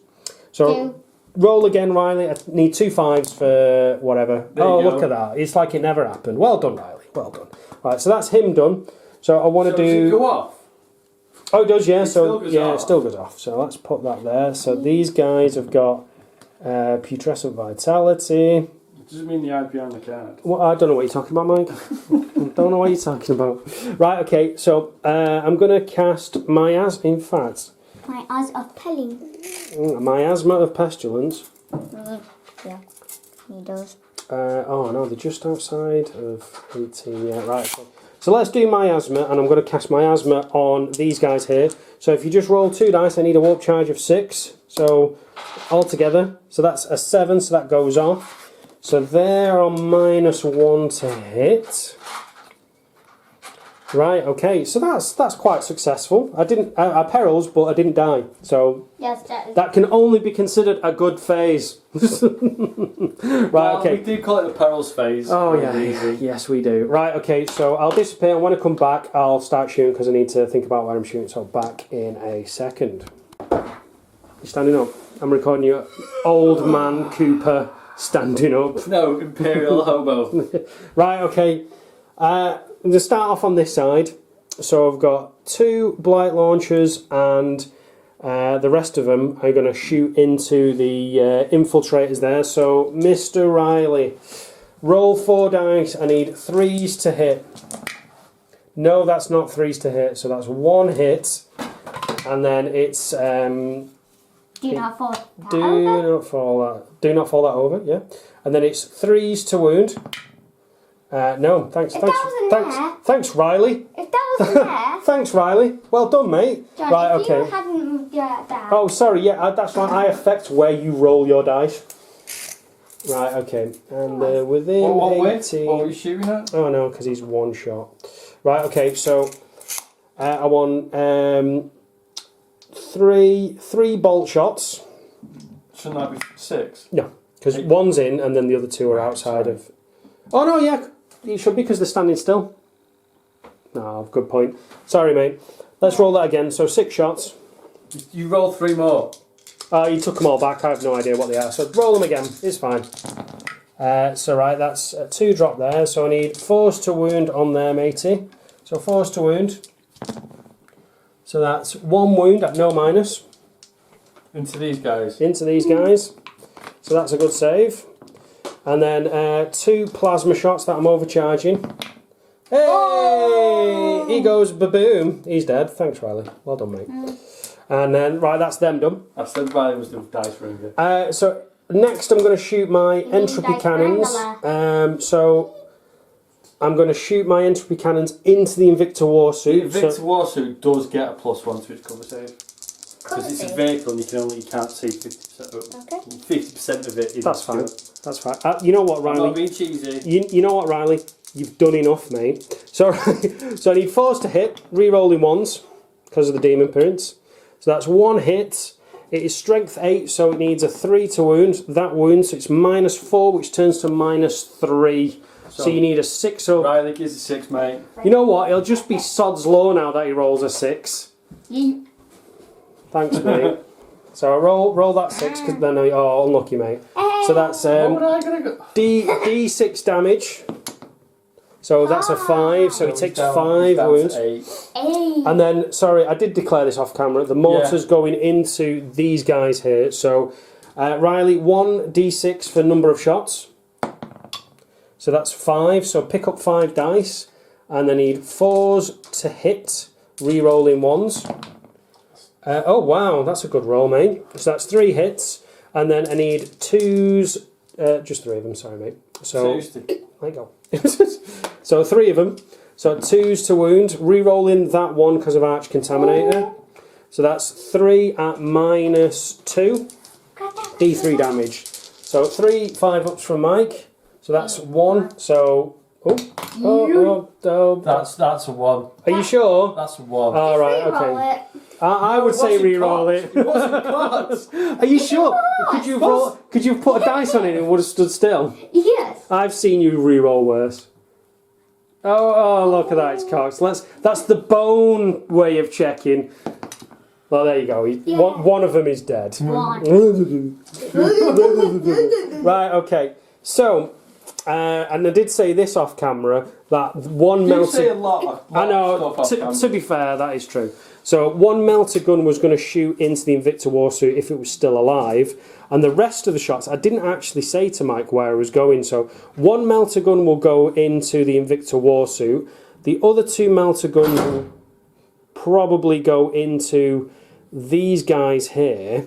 So roll again, Riley. I need 2 5s for whatever. Look at that. It's like it never happened. Well done, Riley. Well done. Right, so that's him done. So I want to do. Does it go off? Oh, it does, yeah. It still goes off. It still goes off. So let's put that there. So these guys have got Putrescent Vitality. Does it mean the IP on the card? Well, I don't know what you're talking about, Mike. Don't know what you're talking about. Right, okay. So I'm going to cast in fact, My eyes are pelling. Miasma of pestilence. Yeah, he does. Oh no, they're just outside of 18. Yeah, right. So let's do miasma, and I'm going to cast miasma on these guys here. So if you just roll 2 dice, I need a warp charge of 6. So altogether, so that's a 7. So that goes off. So they're on -1 to hit. Right, okay, so that's quite successful. I perils, but I didn't die. So Yes, that can only be considered a good phase. Right, okay. We do call it the perils phase. Oh yeah, yes we do. Right, okay, so I'll disappear, and when I come back, I'll start shooting because I need to think about where I'm shooting. So back in a second. You standing up? I'm recording you, old man Cooper standing up. No, Imperial hobo. Right, okay. I'm going to start off on this side. So I've got 2 blight launchers, and the rest of them are going to shoot into the infiltrators there. So Mr. Riley, roll 4 dice. I need 3s to hit. No, that's not 3s to hit. So that's 1 hit, and then it's do not fall. Do not fall that over. Yeah, and then it's 3s to wound. No, thanks. Thanks, Riley. If that wasn't there, Thanks, Riley. Well done, mate. John, Right, if okay. you hadn't moved that. Oh, sorry. Yeah, that's right. I affect where you roll your dice. Right, okay. And within What 18. What were you shooting at? Oh no, because he's 1 shot. Right, okay. So I want 3 bolt shots. Shouldn't that be 6? No, because 1's in, and then the other 2 are outside of. Oh no, yeah. It should be because they're standing still. No, good point. Sorry, mate. Let's roll that again. So 6 shots. You roll 3 more. You took them all back. I have no idea what they are. So roll them again. It's fine. So right, that's a 2 drop there. So I need 4s to wound on there, matey. So 4s to wound. So that's 1 wound at no minus. Into these guys. Into these guys. So that's a good save. And then 2 plasma shots that I'm overcharging. Hey! Oh! He goes baboom. He's dead. Thanks, Riley. Well done, mate. And then, right, that's them done. I said Riley was the dice ringer. So next I'm going to shoot my entropy cannons. So I'm going to shoot my entropy cannons into the Invicta Warsuit. The Invicta Warsuit does get a +1 to its cover save. Because it's a vehicle and you can't see 50% of it. Okay. 50% of it is That's fine. That's fine. You know what, Riley? I'm not being cheesy. You know what, Riley? You've done enough, mate. So, so I need 4s to hit, re-rolling 1s because of the demon appearance. So that's 1 hit. It is strength 8, so it needs a 3 to wound. That wounds, so it's -4, which turns to -3. So you need a 6 up. Riley gives a 6, mate. You know what? It'll just be sod's law now that he rolls a 6. Thanks, mate. So I roll that 6 because then unlucky, mate. So that's D6 damage. So that's a 5. So he takes 5 wounds. 8. And then, sorry, I did declare this off camera. The mortar's going into these guys here. So Riley, 1 D6 for number of shots. So that's 5. So pick up 5 dice, and I need 4s to hit, re-rolling 1s. Oh wow, that's a good roll, mate. So that's 3 hits, and then I need 2s, just 3 of them, sorry mate. So, there you go. So 3 of them, so 2s to wound, re-rolling that 1 because of Arch Contaminator. So that's 3 at -2, D3 damage. So 3 5-ups from Mike, so that's 1, so... That's a 1. Are you sure? That's a 1. All right, okay. I would say re-roll it. It wasn't cards. Are you sure? Could you have put a dice on it and it would have stood still? Yes. I've seen you re-roll worse. Oh, look at that, it's cocked. That's the bone way of checking. Well, there you go. One of them is dead. Right, okay. So, and I did say this off camera, that 1 melted... You say a lot I know, of stuff off camera. to be fair, that is true. So 1 melter gun was going to shoot into the Invicta Warsuit if it was still alive, and the rest of the shots, I didn't actually say to Mike where I was going, so 1 melter gun will go into the Invicta Warsuit, the other 2 melter guns will probably go into these guys here,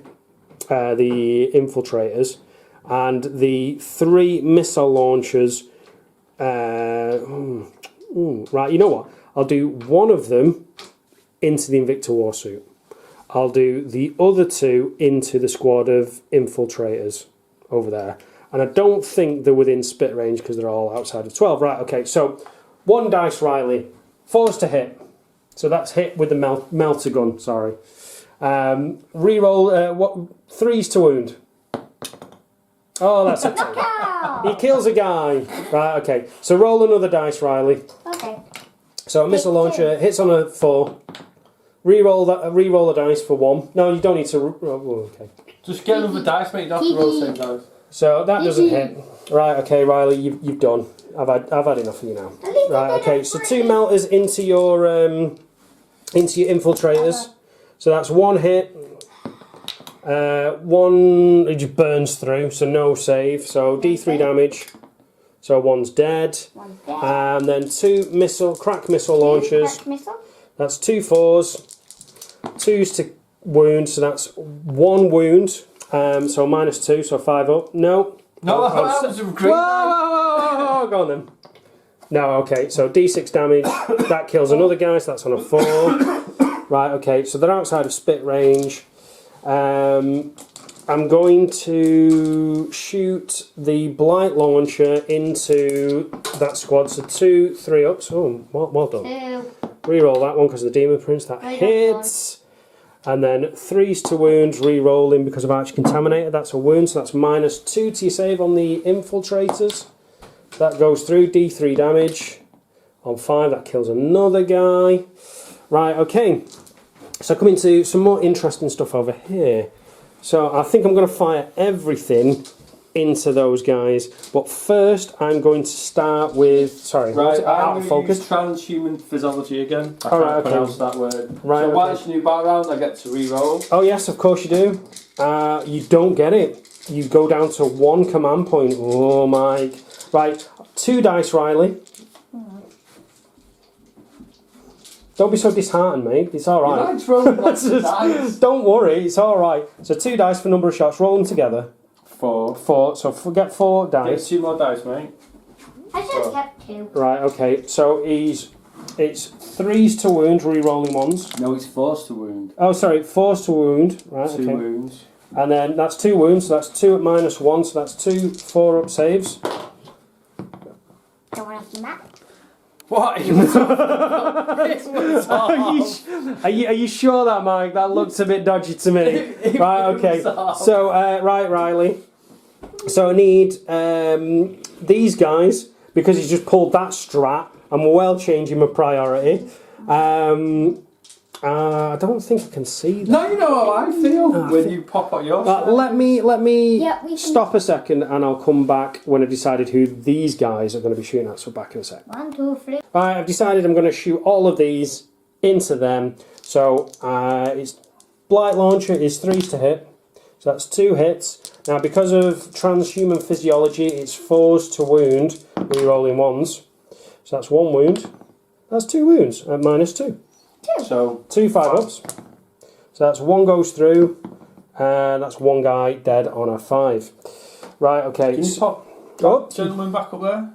the infiltrators, and the 3 missile launchers. Right, you know what? I'll do one of them into the Invicta Warsuit. I'll do the other 2 into the squad of infiltrators over there. And I don't think they're within spit range because they're all outside of 12. Right, okay, so 1 dice, Riley. 4's to hit. So that's hit with the melter gun, sorry. Reroll, 3's to wound. Oh, that's a 10. He kills a guy. Right, okay. So roll another dice, Riley. Okay. So a missile launcher hits on a 4. Reroll a dice for 1. No, you don't need to. Oh, okay. Just get another dice, mate. You don't have to roll the same dice. So that doesn't hit. Right, okay, Riley, you've done. I've had enough of you now. Right, okay. So 2 melters into your infiltrators. So that's 1 hit. 1 it just burns through, so no save. So D3 damage. So 1's dead. One's dead. And then 2 crack missile launchers. Crack missile. That's 2 4s. 2's to wound, so that's 1 wound. So -2, so 5 up. No. No, that was a great. Whoa, go on then. No, okay, so D6 damage. That kills another guy, so that's on a 4. Right, okay, so they're outside of spit range. I'm going to shoot the blight launcher into that squad. So 2 3 ups. Oh, well done. 2. Reroll that one because of the Demon Prince. That hits. And then 3's to wound, re-rolling because of Arch Contaminator. That's a wound, so that's -2 to your save on the infiltrators. That goes through, D3 damage. On 5, that kills another guy. Right, okay. So coming to some more interesting stuff over here. So I think I'm going to fire everything into those guys. But first, I'm going to start with... Sorry, right, out of focus. Use transhuman physiology again. I All can't right, okay. pronounce that word. Right, so okay. while it's a new background, I get to re-roll. Oh yes, of course you do. You don't get it. You go down to 1 command point. Oh, Mike. Right, 2 dice, Riley. Don't be so disheartened, mate. It's all right. You like rolling lots of dice. Don't worry, it's all right. So 2 dice for number of shots. Roll them together. 4. 4. So forget 4 Get dice. 2 more dice, mate. I should have kept 2. Right. Okay. So it's 3's to wound, re-rolling 1s. No, it's 4's to wound. Oh, sorry, 4's to wound. Right. 2 okay. wounds. And then that's 2 wounds. So that's 2 at -1. So that's 2 4 up saves. Don't want to map. What? Are you sure that, Mike? That looks a bit dodgy to me. Right, okay. So, right, Riley. So I need these guys, because he's just pulled that strat. I'm well changing my priority. I don't think I can see that. No, you know how I feel when you pop out your strat. Let me Yeah, we can- stop a second, and I'll come back when I've decided who these guys are going to be shooting at. So back in a sec. 1, 2, 3. Right, I've decided I'm going to shoot all of these into them. So it's blight launcher is 3's to hit. So that's 2 hits. Now because of transhuman physiology, it's 4's to wound, re-rolling 1s. So that's 1 wound. That's 2 wounds at -2. So 2 5-ups. So that's 1 goes through, and that's 1 guy dead on a 5. Right, okay. can you pop Oh. that gentleman back up there?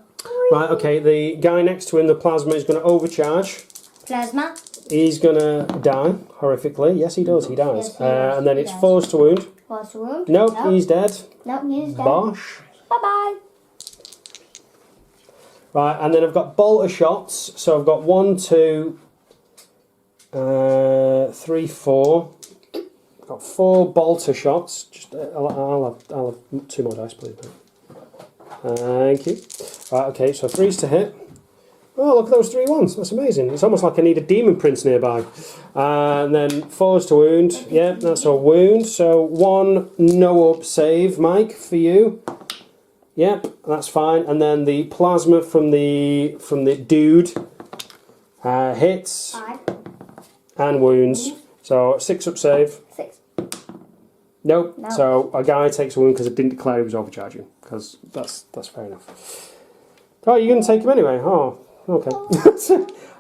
Right, okay, the guy next to him, the plasma, is going to overcharge. Plasma. He's going to die, horrifically. Yes, he does, he dies. Yes, he does. And then He it's does. 4's to wound. Force wound. Nope, he's dead. Nope, he's dead. Bosh. Bye-bye. Right, and then I've got bolter shots. So I've got 1, 2, 3, 4. I've got 4 bolter shots. Just I'll have 2 more dice, please. Thank you. Right, okay, so 3's to hit. Oh, look at those 3 ones. That's amazing. It's almost like I need a Demon Prince nearby. And then 4's to wound. Yeah, that's a wound. So 1 no-up save, Mike, for you. Yep, that's fine. And then the plasma from the dude hits 5. and wounds. So 6 up save. 6. Nope. No. So a guy takes a wound because I didn't declare he was overcharging. Because that's fair enough. Oh, you're going to take him anyway? Oh, okay.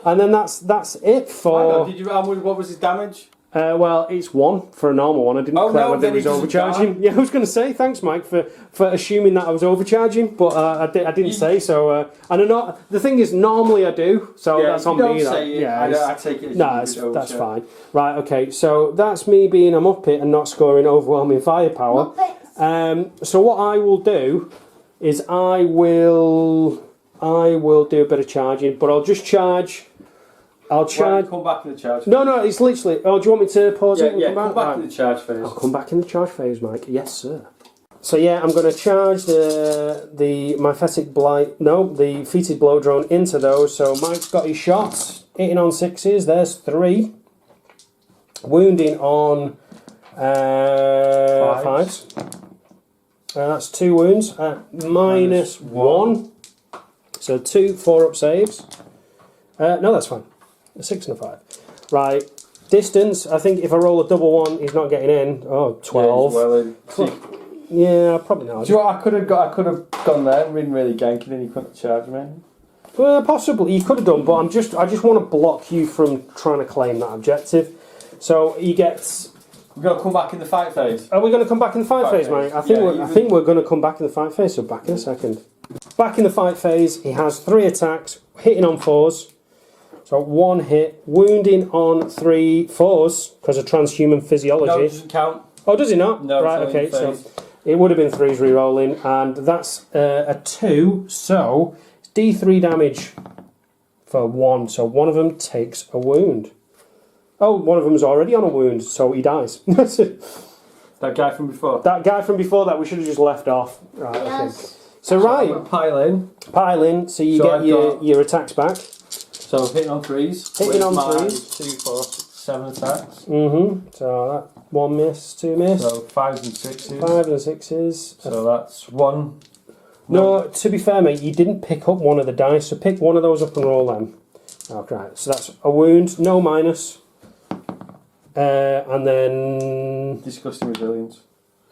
And then that's it Hang for... on, what was his damage? Well, it's 1 for a normal one. I didn't declare whether it was overcharging. Yeah, I was going to say, thanks, Mike, for assuming that I was overcharging, but I didn't say so. And I'm not, the thing is, normally I do, so that's on me. I take it as that's fine. Right, okay, so that's me being a muppet and not scoring overwhelming firepower. So what I will do is I will do a bit of charging, but I'll just charge. I'll charge. Come back in the charge. No, it's literally. Oh, do you want me to pause it and come back? In the charge phase. I'll come back in the charge phase, Mike. Yes, sir. So yeah, I'm going to charge the Myphetic Blight. No, the Feated Blow Drone into those. So Mike's got his shots hitting on 6s. There's 3. Wounding on 5s. That's 2 wounds. Minus 1. So 2 4-up saves. No, that's fine. A 6 and a 5. Right. Distance, I think if I roll a double 1, he's not getting in. Oh, 12. Yeah, probably not. Do you know what I could have gone there and been really ganking and you couldn't charge me? Well, possibly. You could have done, but I just want to block you from trying to claim that objective. So he gets... We're going to come back in the fight phase. Are we going to come back in the fight phase, mate? I think we're going to come back in the fight phase, so back in a second. Back in the fight phase, he has 3 attacks, hitting on 4s. So 1 hit, wounding on 3 4s because of transhuman physiology. No, it doesn't count. Oh, does it not? No, right, okay, so it would have been 3s re-rolling, and that's a 2, so it's D3 damage for 1, so one of them takes a wound. Oh, one of them's already on a wound, so he dies. That guy from before? That guy from before that we should have just left off. Right, yes. Okay. So right. Pile in. Pile in, so you get your attacks back. So hitting on 3s. Hitting on 3s. 2, 4, 6, 7 attacks. So that 1 miss, 2 miss. So 5s and 6s. 5 and 6s. So that's 1. No, to be fair, mate, you didn't pick up one of the dice, so pick one of those up and roll them. Okay, right, so that's a wound, no minus. And then... Disgusting resilience.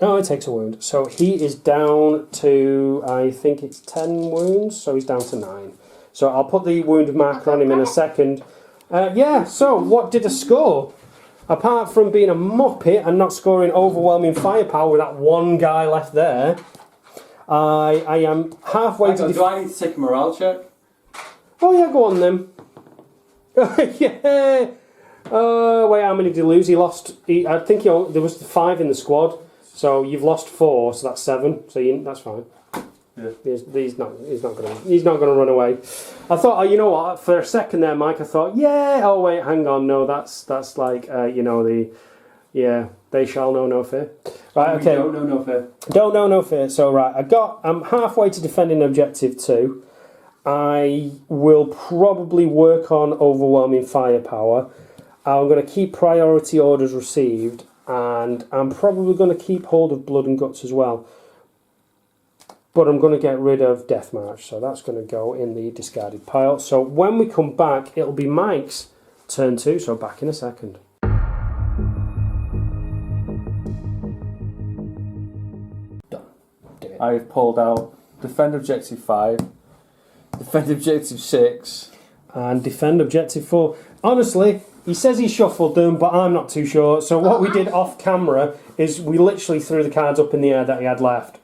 Oh, it takes a wound. So he is down to, I think it's 10 wounds, so he's down to 9. So I'll put the wound marker on him in a second. Yeah, so what did I score? Apart from being a muppet and not scoring overwhelming firepower with that one guy left there, I am halfway to... Do I need to take a morale check? Oh yeah, go on then. Yeah. Wait, how many did he lose? He lost... I think there was 5 in the squad. So you've lost 4, so that's 7. So that's fine. Yeah. He's not gonna run away. I thought, you know what? For a second there, Mike, I thought, yeah. Oh wait, hang on. No, that's like they shall know no fear. Right. Okay. Don't know no fear. Don't know no fear. So right, I'm halfway to defending objective 2. I will probably work on overwhelming firepower. I'm going to keep priority orders received, and I'm probably going to keep hold of blood and guts as well. But I'm going to get rid of Death March, so that's going to go in the discarded pile. So when we come back, it'll be Mike's turn 2, so back in a second. Done. I've pulled out Defend Objective 5, Defend Objective 6, and Defend Objective 4. Honestly, he says he shuffled them, but I'm not too sure. So what we did off camera is we literally threw the cards up in the air that he had left,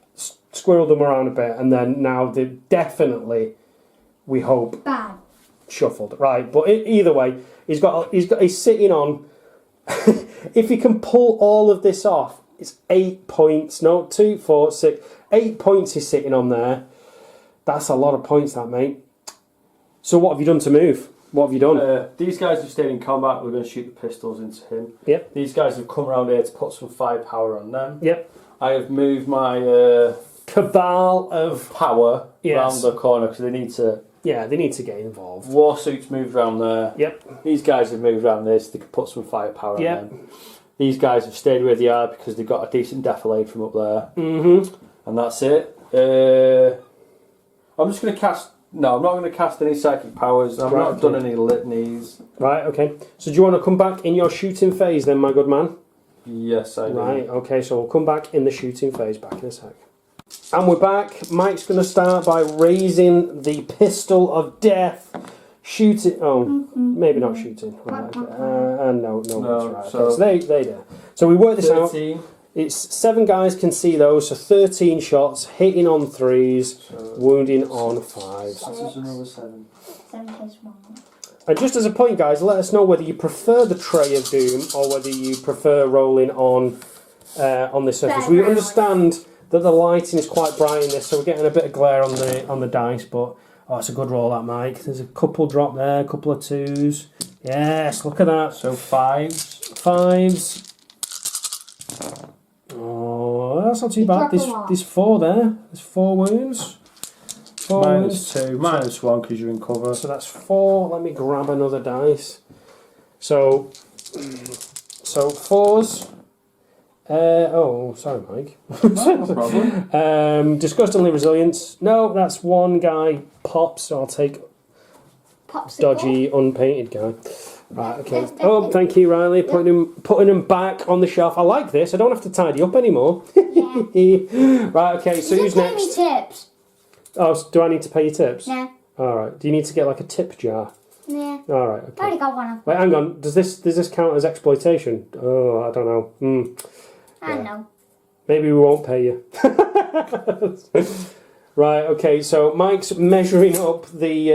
squirreled them around a bit, and then now they're definitely, we hope, bad. Shuffled. Right, but either way, he's sitting on. If he can pull all of this off, it's 8 points. No, 2, 4, 6, 8 points he's sitting on there. That's a lot of points, that, mate. So what have you done to move? What have you done? These guys have stayed in combat. We're going to shoot the pistols into him. Yep. These guys have come around here to put some firepower on them. Yep. I have moved my cabal of power around the corner because they need to. Yeah, they need to get involved. Warsuit's moved around there. Yep. These guys have moved around there so they can put some firepower on them. These guys have stayed where they are because they've got a decent defilade from up there. And that's it. I'm just going to cast... No, I'm not going to cast any psychic powers. I've not done any litanies. Right, okay. So do you want to come back in your shooting phase then, my good man? Yes, I do. Right, okay, so we'll come back in the shooting phase, back in a sec. And we're back. Mike's going to start by raising the Pistol of Death, Shooting. Oh, maybe not shooting. Right, okay. No, that's right. So, okay, so they do. So we work this 13. out. It's 7 guys can see those, so 13 shots, hitting on 3s, wounding on 5s. That's another 7. 7 plus 1. And just as a point, guys, let us know whether you prefer the Tray of Doom or whether you prefer rolling on this surface. We understand that the lighting is quite bright in this, so we're getting a bit of glare on the dice, but oh, it's a good roll, that, Mike. There's a couple drop there, a couple of 2s. Yes, look at that. So 5s. 5s. Oh, that's not too bad. There's 4 there. There's 4 wounds. 4 wounds. -2, -1 because you're in cover. So that's 4. Let me grab another dice. So 4s. Oh, sorry, Mike. No problem. Disgustingly resilient. No, that's 1 guy pops. So I'll take Popsicle. dodgy unpainted guy. Right, okay. Oh, thank you, Riley. Putting them back on the shelf. I like this. I don't have to tidy up anymore. Yeah. Right, okay. So who's Pay me next? tips. Oh, do I need to pay you tips? Yeah. All right. Do you need to get like a tip jar? Yeah. All right. I Okay. already got one of them. Wait, hang on. Does this count as exploitation? Oh, I don't know. I know. Maybe we won't pay you. Right. Okay. So Mike's measuring up the.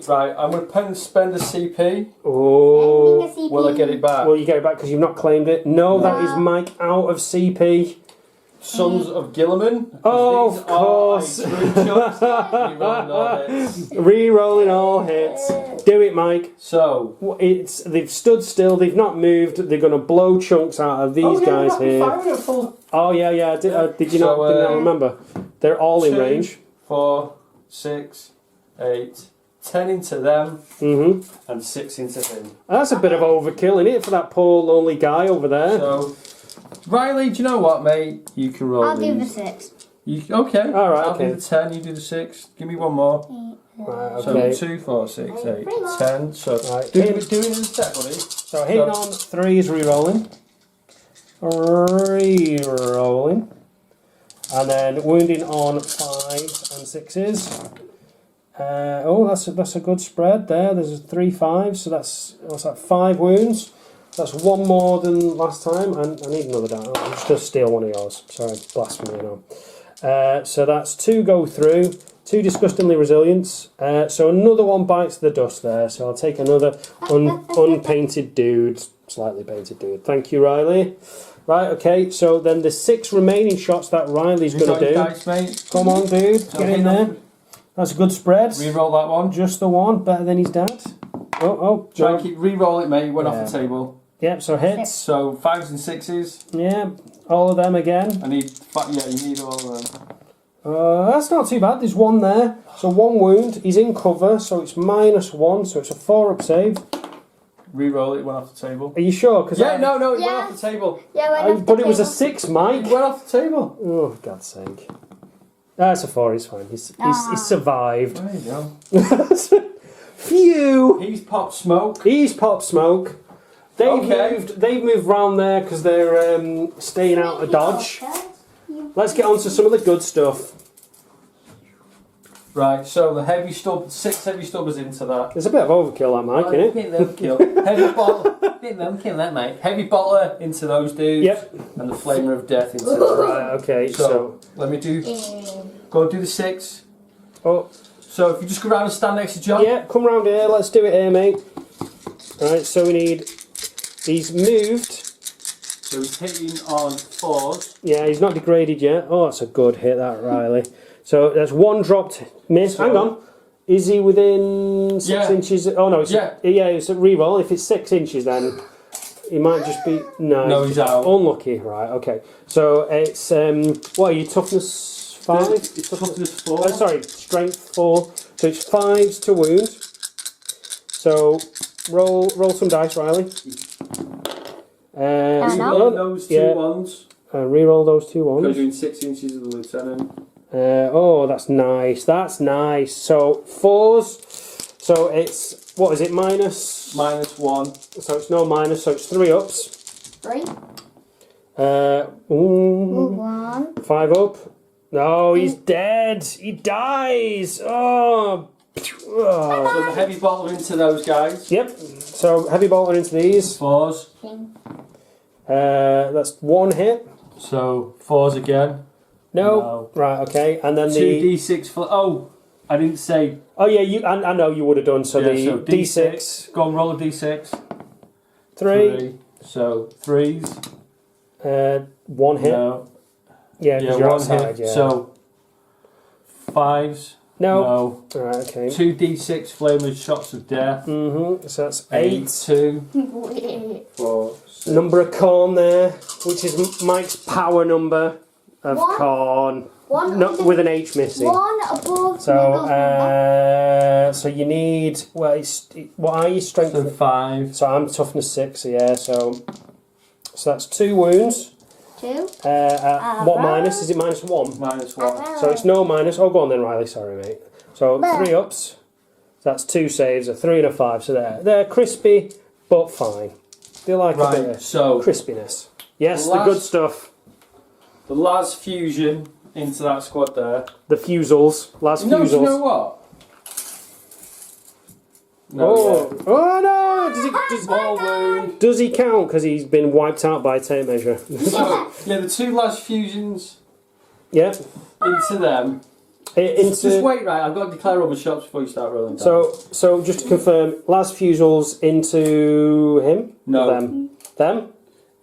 Right, I'm going to spend a CP. Oh. Will I get it back? Will you get it back because you've not claimed it? No, that is Mike out of CP. Sons of Gilliman. Oh, of course. Re-rolling all hits. Do it, Mike. So They've stood still. They've not moved. They're going to blow chunks out of these guys here. Oh yeah. Did you not remember? They're all in 2, range. 4, 6, 8, 10 into them, and 6 into him. That's a bit of overkill, isn't it, for that poor lonely guy over there? So, Riley, do you know what, mate? You can roll I'll these. do the 6. Okay. All right. I'll do the 10. You do the 6. Give me one more. Right, okay. So 2, 4, 6, 8, 10. So Right. do it in the step, buddy. So hitting on 3 is re-rolling. Re-rolling. And then wounding on 5s and 6s. Oh, that's a good spread there. There's 3 5s, so what's that? 5 wounds. That's 1 more than last time. And I need another die. I'm just going to steal one of yours. Sorry, blasphemy, no. So that's 2 go through. 2 disgustingly resilience. So another 1 bites the dust there. So I'll take another unpainted dude, slightly painted dude. Thank you, Riley. Right, okay, so then the 6 remaining shots that Riley's going to do. Dice, mate. Come on, dude, get in there. That's a good spread. Re-roll that one. Just the 1, better than his dad. Oh, Try and keep re-roll it, mate. One off the table. Yep, so hits. So 5s and 6s. Yeah, all of them again. I need. Yeah, you need all of them. That's not too bad. There's 1 there. So 1 wound. He's in cover, so it's -1. So it's a 4-up save. Re-roll it. One off the table. Are you sure? Cause No, it went Yeah. off the table. Yeah, but it was a 6, Mike. It went off the table. Oh, for God's sake. That's a 4. He's fine. He's survived. There you go. Phew. He's popped smoke. He's popped smoke. They've moved round there because they're staying out of dodge. Let's get on to some of the good stuff. Right, so the heavy stub, 6 heavy stubbers into that. There's a bit of overkill, that Mike, isn't it? Hit them, kill. Heavy bottle, hit them, kill that, mate. Heavy bottler into those dudes. Yep. And the flamer of death into that. Right, okay, so let me go and do the 6. Oh. So if you just go around and stand next to John. Yeah, come round here, let's do it here, mate. Right, so we need... He's moved. So he's hitting on 4s. Yeah, he's not degraded yet. Oh, that's a good hit, that, Riley. So there's 1 dropped miss. Hang on. Is he within 6 inches? Oh, no. It's it's a reroll. If it's 6 inches, then he might just be... No, he's out. Unlucky. Right, okay. So it's... what are you, toughness 5? It's toughness 4. Oh, sorry, strength 4. So it's 5s to wound. So roll some dice, Riley. Re-roll those 2 ones. Reroll those 2 ones. Because you're in 6 inches of the lieutenant. Oh, that's nice. That's nice. So 4s. So it's, what is it, -1. So it's no minus. So it's 3 ups. 3. 5 up. No, he's dead. He dies. Oh, So the heavy bolter into those guys. Yep. So heavy bolter into these. 4s. That's 1 hit. So 4s again. No. Right. Okay. And then 2d6 for. Oh, I didn't say. Oh yeah. I know you would have done. So the so d6. Go on, roll a d6. 3. So 3s. 1 hit. No. Yeah. Yeah, you're 1 outside. hit. Yeah. So 5s. No. Right. Okay. 2d6 flaming shots of death. So that's 8. 2, 4, 6. Number of corn there, which is Mike's power number of One. corn. One Not under- with an H missing. 1 above So, Niggle's number. so you need. Well, what are you strength? So 5. So I'm toughness 6. Yeah. So that's 2 wounds. 2. What minus? Is it -1? -1. So it's no minus. Oh, go on then, Riley. Sorry, mate. So 3 ups. That's 2 saves, a 3 and a 5. So they're crispy, but fine. They like a bit of So crispiness. Yes, the Last- good stuff. the last fusion into that squad there. The fusels. Last No, do fusels. you know what? Oh no! Small wound. Does he count because he's been wiped out by tape measure? So, yeah, the 2 last fusions Yeah. into them. Into, Just wait, right? I've got to declare all my shots before you start rolling down. So just to confirm, last fusels into him? No. Them?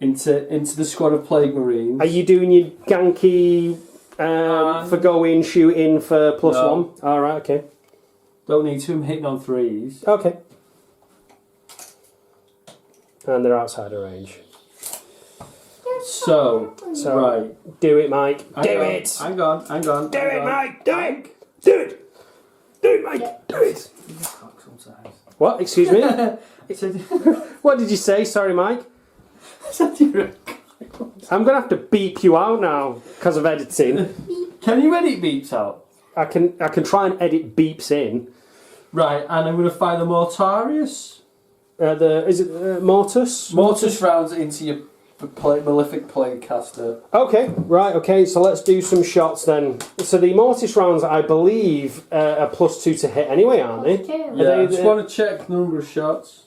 Into the squad of Plague Marines. Are you doing your ganky for going, shooting for +1? No. Alright, okay. Don't need to. I'm hitting on 3s. Okay. And they're outside of range. So right. Do it, Mike. Do it! Hang on. Do it, Mike! Do it! Do it! Do it, Mike! Do it! What? Excuse me? What did you say? Sorry, Mike. I'm going to have to beep you out now because of editing. Can you edit beeps out? I can try and edit beeps in. Right, and I'm going to fire the Mortarius. Is it Mortis? Mortis rounds into your Malefic Plague Caster. Okay, right, okay, so let's do some shots then. So the Mortis rounds, I believe, are +2 to hit anyway, aren't they? +2. Yeah, I just want to check the number of shots.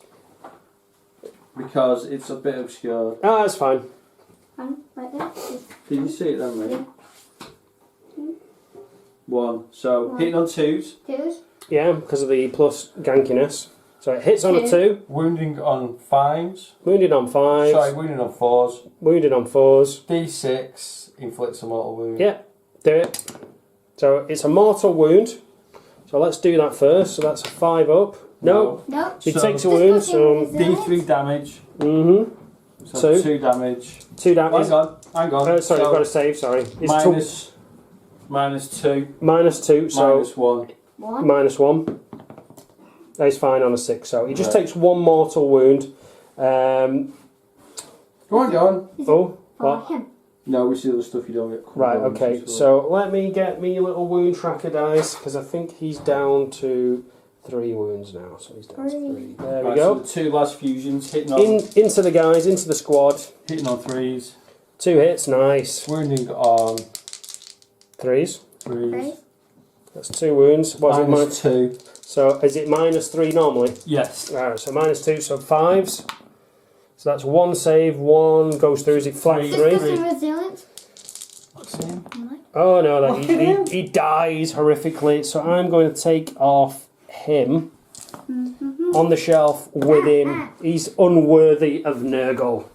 Because it's a bit obscure. Ah, that's fine. Like that. Did you see it then, mate? 1. So, hitting on 2s. 2s. Yeah, because of the plus gankiness. So it hits on a 2. Wounding on 5s. Wounded on 5s. Sorry, wounding on 4s. Wounded on 4s. D6 inflicts a mortal wound. Yeah, do it. So it's a mortal wound. So let's do that first. So that's a 5 up. No. He So- takes a wound, so... D3 damage. Mm-hmm. So 2 damage. 2 damage. Hang on. Sorry, So I've got to save, sorry. It's -2. -2, so... -1. 1. -1. He's fine on a 6, so he just Right. takes 1 mortal wound. Go on. Oh, For what? him. No, it's the other stuff you don't get. Right, okay, so let me get me a little wound tracker dice, because I think he's down to 3 wounds now, so he's down to 3. There we Right, go. so the 2 last fusions hitting on Into the guys, into the squad. hitting on 3s. 2 hits, nice. Wounding on 3s. 3s. That's 2 wounds. What is it, -2. So is it -3 normally? Yes. Alright, so -2, so 5s. So that's 1 save, 1 goes through. Is it flat 3? Discussing resilience. Oh no, he dies horrifically. So I'm going to take off him on the shelf with him. He's unworthy of Nurgle.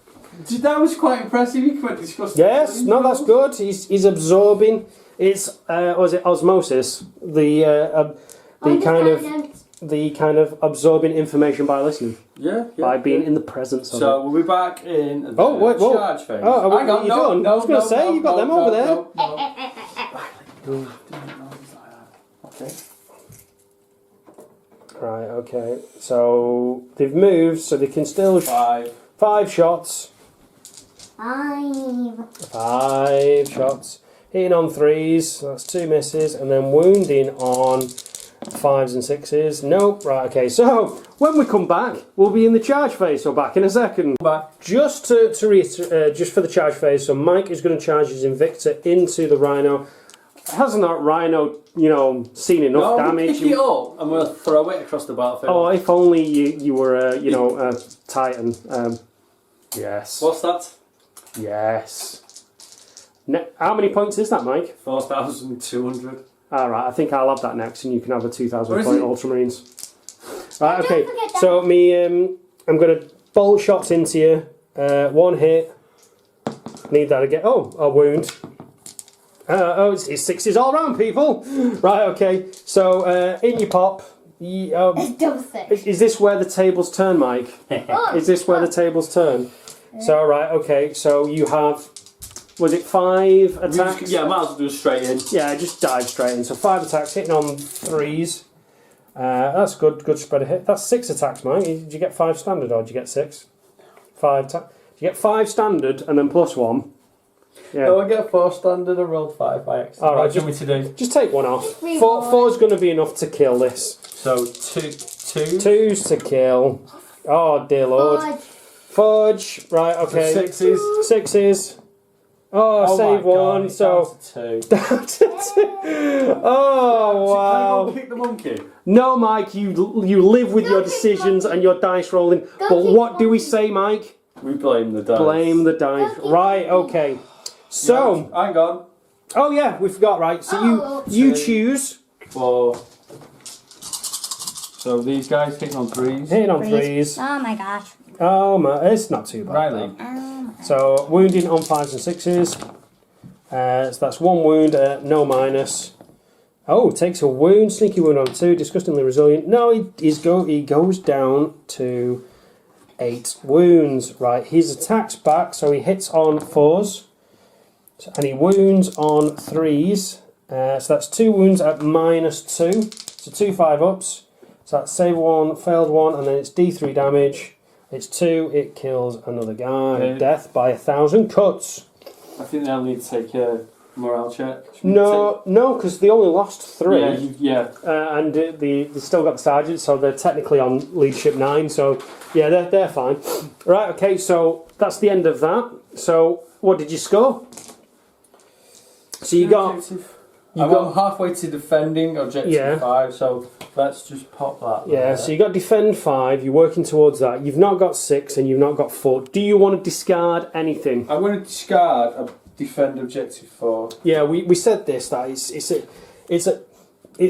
That was quite impressive. You could discuss. Yes, no, that's good. He's absorbing. It's was it osmosis? The kind of absorbing information by listening, by being in the presence of it. So we'll be back in the whoa. charge phase. Oh, Hang on, you done? I was going to say, you've got them over there. Okay. Right, okay. So they've moved, so they can still 5 shots. 5. 5 shots. Hitting on 3s, so that's 2 misses, and then wounding on 5s and 6s. Nope. Right, okay. So when we come back, we'll be in the charge phase. So back in a second. Just to reiterate, just for the charge phase. So Mike is going to charge his Invicta into the Rhino. Hasn't that rhino, seen enough damage? Pick it up and we'll throw it across the battlefield. Oh, if only you were a Titan. Yes. What's that? Yes. How many points is that, Mike? 4,200. Alright, I think I'll have that next and you can have a 2,000 Where point is it? Ultramarines. Right, Don't okay. forget that. So I'm going to bolt shots into you. One hit. Need that again. Oh, a wound. It's sixes all round, people. Right, okay. So in you pop. It's double six. Is this where the tables turn, Mike? Oh, Is this where the tables turn? So, right, okay. So you have, was it 5 attacks? Yeah, might as well do it straight in. Yeah, just dive straight in. So 5 attacks, hitting on 3s. That's good spread of hit. That's 6 attacks, Mike. Did you get 5 standard or did you get 6? 5 attack. Did you get 5 standard and then plus 1? Yeah. No, I get 4 standard and roll 5 by accident. All right, What do you want me to do? Just take one off. Three 4's going to be enough to kill this. So, 2. 2's to kill. Oh, dear lord. Fudge. Right, okay. 6s. 6s. Oh, save one. So Down to 2. down to 2. Oh, wow. Can I go pick the monkey? No, Mike, you live with your Don't pick decisions monkey. and your dice rolling. Don't But pick what do we monkey. say, Mike? We blame the dice. Blame the dice. Don't pick Right, monkey. okay. So, Hang on. oh yeah, we forgot, right. So you Two. choose. 4. So these guys hitting on 3s. Hitting on 3s. Oh my gosh. Oh my, it's not too bad. Riley. So wounding on 5s and 6s. So that's 1 wound at no minus. Oh, takes a wound, sneaky wound on 2, disgustingly resilient. No, he goes down to 8 wounds. Right, his attacks back, so he hits on 4s. And he wounds on 3s. So that's 2 wounds at minus 2. So 2 5-ups. So that's save 1, failed 1, and then it's D3 damage. It's 2, it kills another guy. Okay. Death by 1,000 cuts. I think they'll need to take a morale check. No, because they only lost 3. Yeah. And they still got the sergeant, so they're technically on leadership 9. So, yeah, they're fine. Right, okay, so that's the end of that. So, what did you score? So you got... I'm halfway to defending objective Yeah. 5, so let's just pop that Yeah, there. so you got defend 5, you're working towards that. You've not got 6 and you've not got 4. Do you want to discard anything? I'm going to discard a defend objective 4. Yeah, we said this, that it's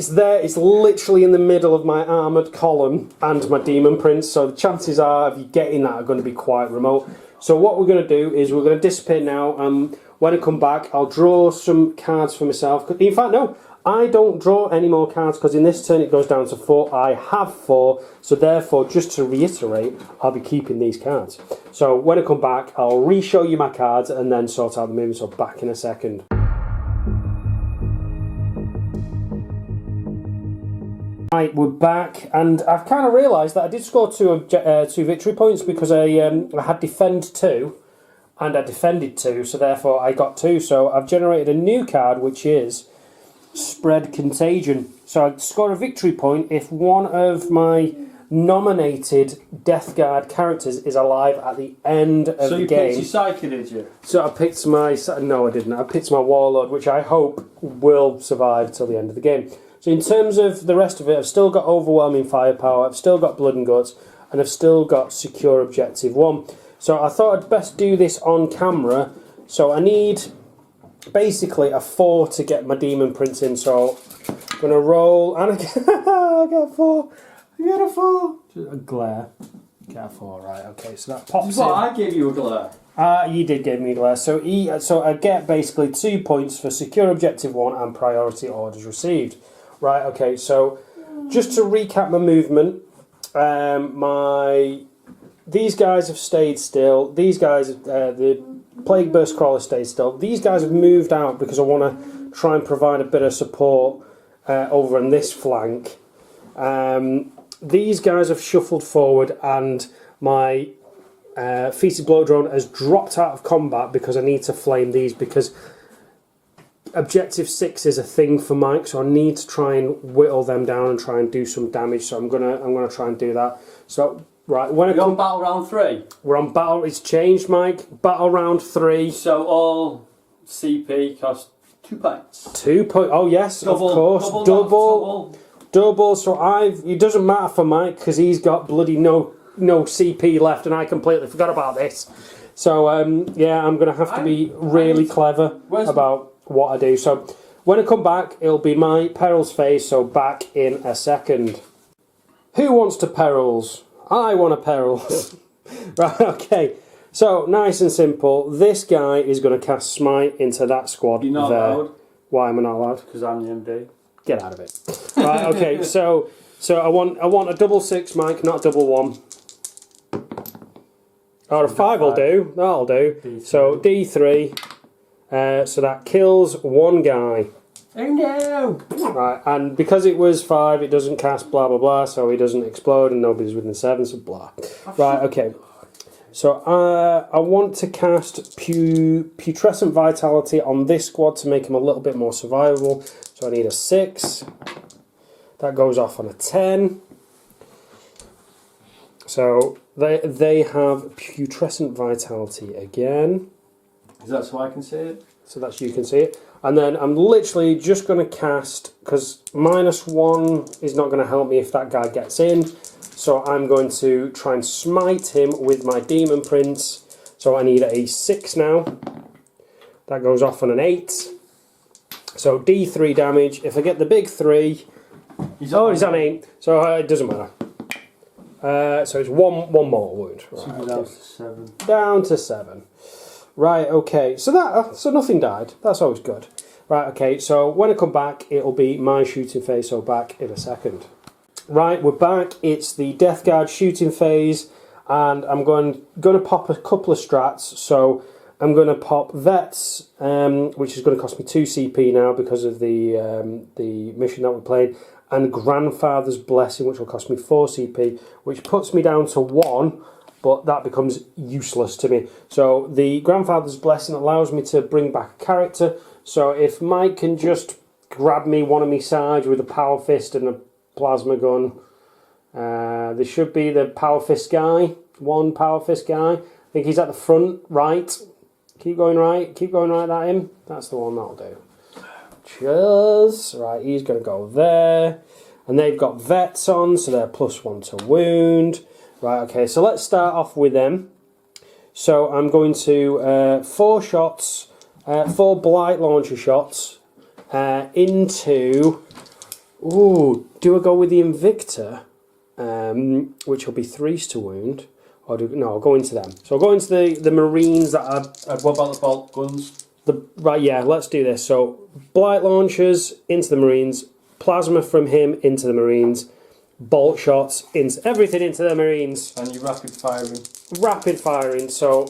there, it's literally in the middle of my armoured column and my demon prince, so the chances are of you getting that are going to be quite remote. So what we're going to do is we're going to dissipate now, when I come back I'll draw some cards for myself. In fact, no, I don't draw any more cards because in this turn it goes down to 4. I have 4, so therefore, just to reiterate, I'll be keeping these cards. So when I come back, I'll re-show you my cards and then sort out the movement, so back in a second. Right, we're back, and I've kind of realised that I did score 2 victory points because I had defend 2 and I defended 2, so therefore I got 2. So I've generated a new card which is Spread Contagion. So I score a victory point if one of my nominated Death Guard characters is alive at the end of So the you game. picked your psychic, did you? So I picked my... No, I didn't. I picked my Warlord, which I hope will survive till the end of the game. So in terms of the rest of it, I've still got Overwhelming Firepower, I've still got Blood and Guts, and I've still got Secure Objective 1. So I thought I'd best do this on camera. So I need basically a 4 to get my Demon Prince in. So I'm going to roll, and I get a 4. I get a 4. Just a glare. Get a 4, right, okay. So that pops Well, in. I gave you a glare. You did give me glare. So I get basically 2 points for Secure Objective 1 and Priority Orders Received. Right, okay, so just to recap my movement, these guys have stayed still. These guys, the Plague Burst Crawler stayed still. These guys have moved out because I want to try and provide a bit of support over on this flank. These guys have shuffled forward, and my Feated Blow Drone has dropped out of combat because I need to flame these, because Objective 6 is a thing for Mike, so I need to try and whittle them down and try and do some damage. So I'm gonna try and do that. So right, when I You're come, on battle round 3. we're on battle. It's changed, Mike. Battle round 3. So all CP cost 2 pints. 2 point. Oh yes, Double, of course, double. So it doesn't matter for Mike because he's got bloody no CP left, and I completely forgot about this. So yeah, I'm gonna have to be really clever about what I do. So when I come back, it'll be my perils phase. So back in a second. Who wants to perils? I want to perils. Right. Okay. So nice and simple. This guy is going to cast smite into that squad. You're not allowed. Why am I not allowed? Because I'm the MD. Get out of it. Right. Okay. So I want a double 6, Mike, not a double 1. Or a 5 will do. That'll do. D3. So D3. So that kills 1 guy. Oh no! Right, and because it was 5, it doesn't cast blah blah blah, so he doesn't explode, and nobody's within 7, so blah. Right. Okay. So I want to cast Putrescent Vitality on this squad to make him a little bit more survivable. So I need a 6. That goes off on a 10. So they have Putrescent Vitality again. Is that so I can see it? So that's you can see it. And then I'm literally just going to cast, because -1 is not going to help me if that guy gets in. So I'm going to try and smite him with my Demon Prince. So I need a 6 now. That goes off on an 8. So D3 damage. If I get the big 3... he's on 8. So it doesn't matter. So it's one mortal wound. Right, so down to 7. Down to 7. Right, okay. So nothing died. That's always good. Right, okay. So when I come back, it'll be my shooting phase. So back in a second. Right, we're back. It's the Death Guard shooting phase, and I'm going to pop a couple of strats. So I'm going to pop Vets, which is going to cost me 2 CP now because of the mission that we're playing, and Grandfather's Blessing, which will cost me 4 CP, which puts me down to 1. But that becomes useless to me. So the Grandfather's Blessing allows me to bring back a character. So if Mike can just grab me one of my sides with a Power Fist and a Plasma Gun, there should be the Power Fist guy. One Power Fist guy. I think he's at the front, right. Keep going right. Keep going right at him. That's the one that'll do. Cheers. Right, he's going to go there. And they've got Vets on, so they're +1 to wound. Right, okay, so let's start off with them. So I'm going to 4 shots, 4 Blight Launcher shots into... Ooh, do I go with the Invictor, which will be 3s to wound? Or no, I'll go into them. So I'll go into the Marines that are... what about the bolt guns? Right, yeah, let's do this. So Blight Launchers into the Marines, Plasma from him into the Marines, bolt shots, everything into the Marines. And you rapid firing. Rapid firing. So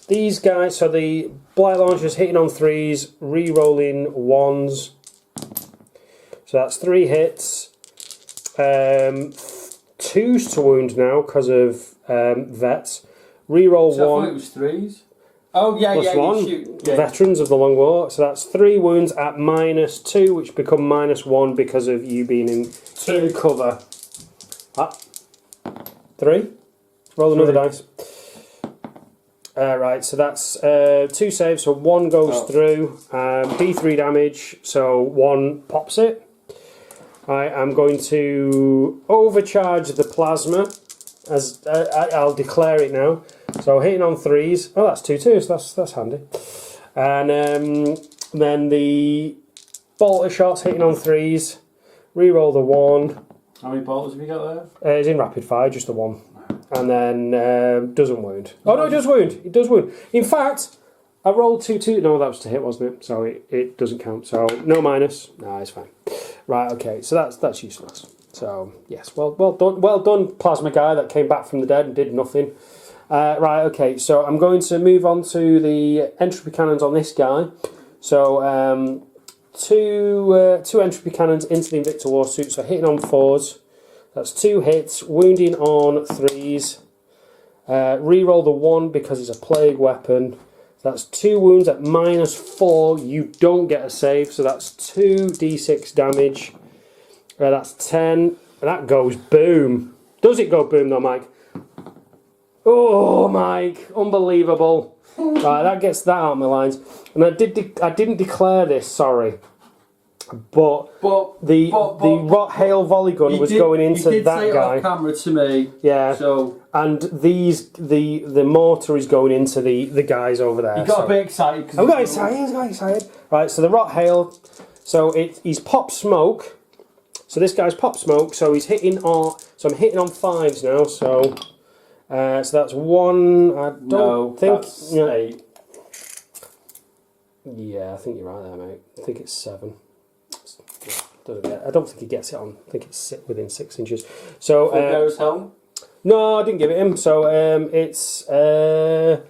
these guys, so the Blight Launchers hitting on 3s, re-rolling 1s. So that's 3 hits. 2s to wound now because of Vets. Re-roll 1. I thought it was 3s. Oh yeah, +1. You shoot. Yeah. Veterans of the Long War. So that's 3 wounds at -2, which become -1 because of you being in cover. 3. Roll another dice. Right, so that's 2 saves, so 1 goes through. D3 damage, so 1 pops it. I'm going to overcharge the plasma, as I'll declare it now. So hitting on 3s. Oh, that's 2 so that's handy. And then the bolter shots hitting on 3s. Reroll the 1. How many bolters have you got there? It's in rapid fire, just the 1. And then doesn't wound. Oh no, it does wound. It does wound. In fact, I rolled 2. No, that was to hit, wasn't it? So it doesn't count. So no minus. No, it's fine. Right. Okay. So that's useless. So yes, well done, plasma guy that came back from the dead and did nothing. Right. Okay. So I'm going to move on to the entropy cannons on this guy. So two entropy cannons into the Invictor Warsuit. So hitting on 4s. That's 2 hits, wounding on 3s. Reroll the 1 because it's a plague weapon. That's 2 wounds at -4. You don't get a save, so that's 2d6 damage. That's 10. That goes boom. Does it go boom though, Mike? Oh, Mike, unbelievable. Right, that gets that out of my lines. And I didn't declare this, sorry. But the Rot Hail volley gun was going into that say guy. Off camera to me. Yeah. So and the mortar is going into the guys over there. You got a bit excited. I got excited. Right. So the Rot Hail. So he's pop smoke. So this guy's pop smoke. So he's hitting on. So I'm hitting on 5s now. So that's 1. I don't think. That's 8. Yeah, I think you're right there, mate. I think it's 7. I don't think he gets it on. I think it's within 6 inches. So goes home. No, I didn't give it him. So it's. The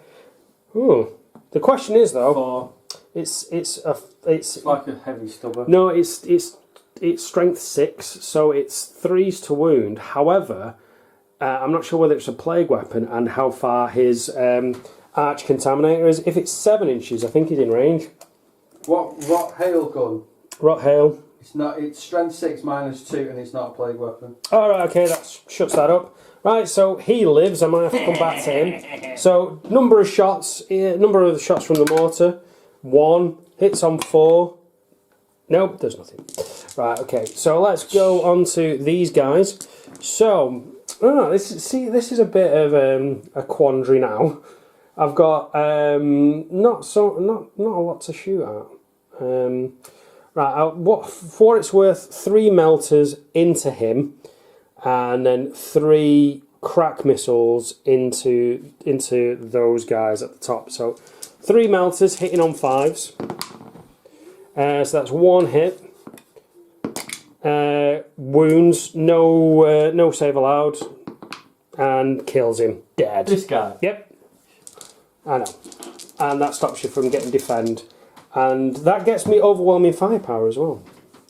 question is though. 4. It's like a heavy stubber. No, it's strength 6, so it's 3s to wound. However, I'm not sure whether it's a plague weapon and how far his arch contaminator is. If it's 7 inches, I think he's in range. What Rot Hail gun? Rot Hail. It's not. It's strength 6 -2, and it's not a plague weapon. All right, okay, that shuts that up. Right, so he lives. I might have to come back to him. So number of shots from the mortar. 1 hits on 4. Nope, there's nothing. Right, okay. So let's go on to these guys. So, this is a bit of a quandary now. I've got not a lot to shoot at. Right, for what it's worth, 3 melters into him, and then 3 crack missiles into those guys at the top. So 3 melters hitting on 5s. So that's 1 hit. Wounds, no save allowed, and kills him dead. This guy. Yep. I know. And that stops you from getting defend. And that gets me overwhelming firepower as well.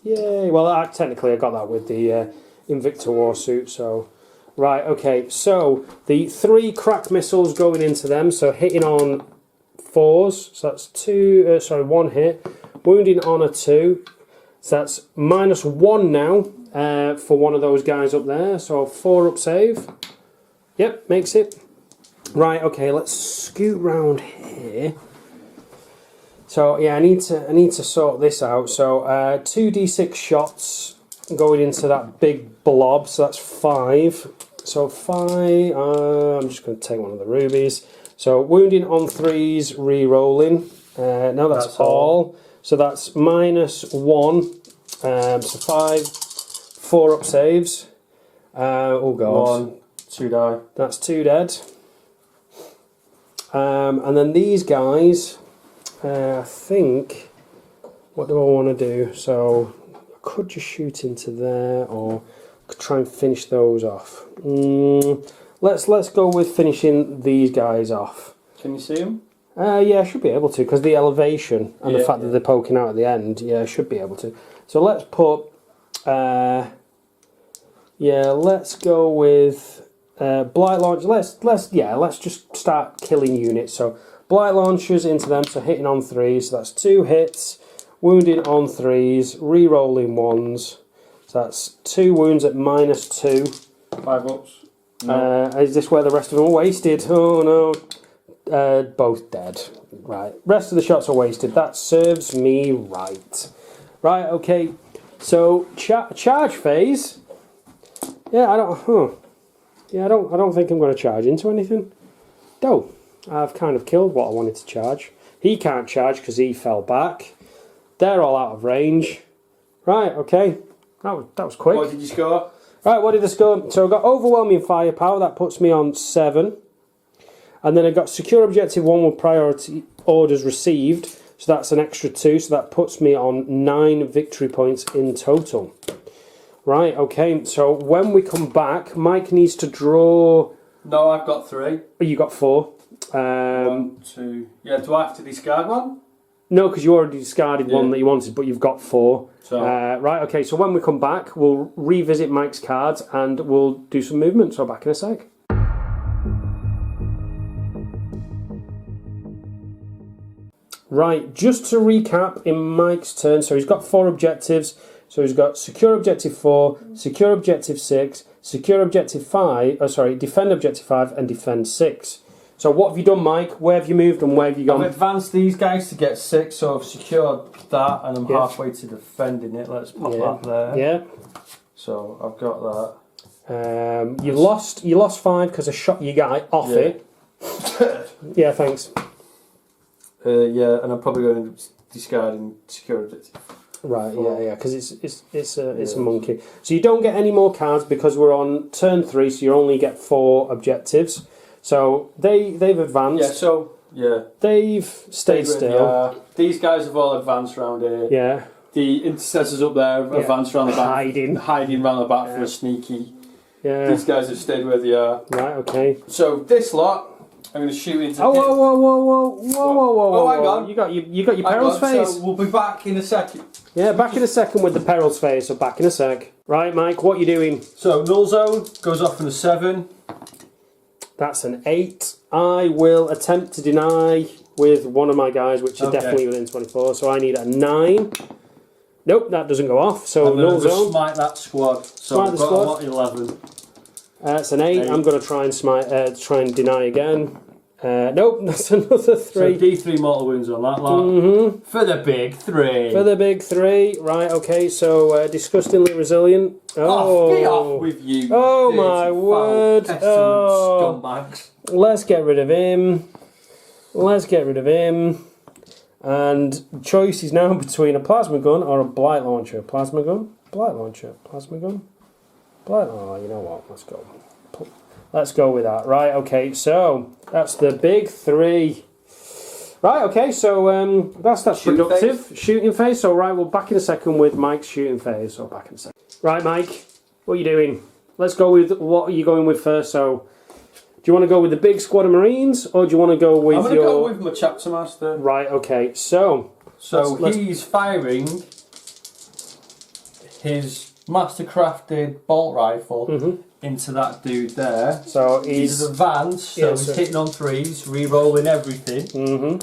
Yay! Well, technically I got that with the Invicta Warsuit, so... Right, okay, so the 3 crack missiles going into them, so hitting on 4s, so that's 1 hit. Wounding on a 2, so that's -1 now for one of those guys up there, so 4 up save. Yep, makes it. Right, okay, let's scoot round here. So yeah, I need to sort this out. So 2d6 shots going into that big blob. So that's 5. So 5. I'm just going to take one of the rubies. So wounding on 3s, re-rolling. No, that's all. So that's -1. So 5, 4 up saves. Oh god. 1, 2 die. That's 2 dead. And then these guys. I think, what do I want to do? So I could just shoot into there, or I could try and finish those off. Let's go with finishing these guys off. Can you see them? Yeah, I should be able to, because the elevation and the fact that they're poking out at the end. Yeah, I should be able to. So let's put. Let's go with blight launch. Let's just start killing units. So. Blight launchers into them, so hitting on 3s, so that's 2 hits, wounding on 3s, re-rolling 1s, so that's 2 wounds at -2. 5 ups. No. Is this where the rest of them are wasted? Oh no. Both dead. Right, rest of the shots are wasted. That serves me right. Right, okay, so charge phase. Yeah, I don't think I'm going to charge into anything. No. I've kind of killed what I wanted to charge. He can't charge because he fell back. They're all out of range. Right, okay. That was quick. What did you score? Right, what did I score? So I got overwhelming firepower. That puts me on 7. And then I got secure objective 1 with priority orders received. So that's an extra 2. So that puts me on 9 victory points in total. Right, okay. So when we come back, Mike needs to draw... No, I've got 3. You got 4. 1, 2. Yeah, do I have to discard one? No, because you already discarded one that you wanted, but you've got 4. So. Right, okay, so when we come back, we'll revisit Mike's cards and we'll do some movement. So back in a sec. Right, just to recap in Mike's turn, so he's got 4 objectives. So he's got secure objective 4, secure objective 6, secure objective 5, defend objective 5 and defend 6. So what have you done, Mike? Where have you moved and where have you gone? I've advanced these guys to get 6, so I've secured that, and I'm Yeah. halfway to defending it. Let's pop that there. Yeah. So I've got that. You lost 5 because I shot your guy off it. Yeah, thanks. Yeah, and I'm probably going to discard and secure it. Right, yeah, because it's a monkey. So you don't get any more cards because we're on turn 3, so you only get 4 objectives. So they've advanced. Yeah, so they've stayed still. These guys have all advanced around here. Yeah. The intercessors up there have advanced around the back. Hiding around the back for a sneaky. Yeah. These guys have stayed where they are. Right, okay. So this lot, I'm going to shoot into. Oh, whoa! Hang on. You got your Perils phase. So we'll be back in a second. Yeah, back in a second with the Perils phase. So back in a sec. Right, Mike, what are you doing? So null zone goes off in a 7. That's an 8. I will attempt to deny with one of my guys, which is definitely within 24. So I need a 9. Nope, that doesn't go off. So null zone. Smite that squad. So Smite I've the got squad. 11. It's an 8. I'm going to try and try and deny again. Nope, that's another 3. So D3 mortal wounds on that lot. For the big 3. For the big 3. Right, okay, so disgustingly resilient. Oh, be off with you. Oh my word. Scumbags. Let's get rid of him. And choice is now between a plasma gun or a blight launcher. Plasma gun, blight launcher, plasma gun, blight. Oh, you know what? Let's go. Let's go with that. Right. Okay. So that's the big 3. Right. Okay. So that's productive shooting phase. So right, we'll back in a second with Mike's shooting phase. So back in a second. Right, Mike. What are you doing? Let's go with what are you going with first? So. Do you want to go with the big squad of Marines, or do you want to go with I'm going to go with my chapter master. Right, okay, so he's firing his master crafted bolt rifle into that dude there. So he's advanced, so he's hitting on 3s, re-rolling everything.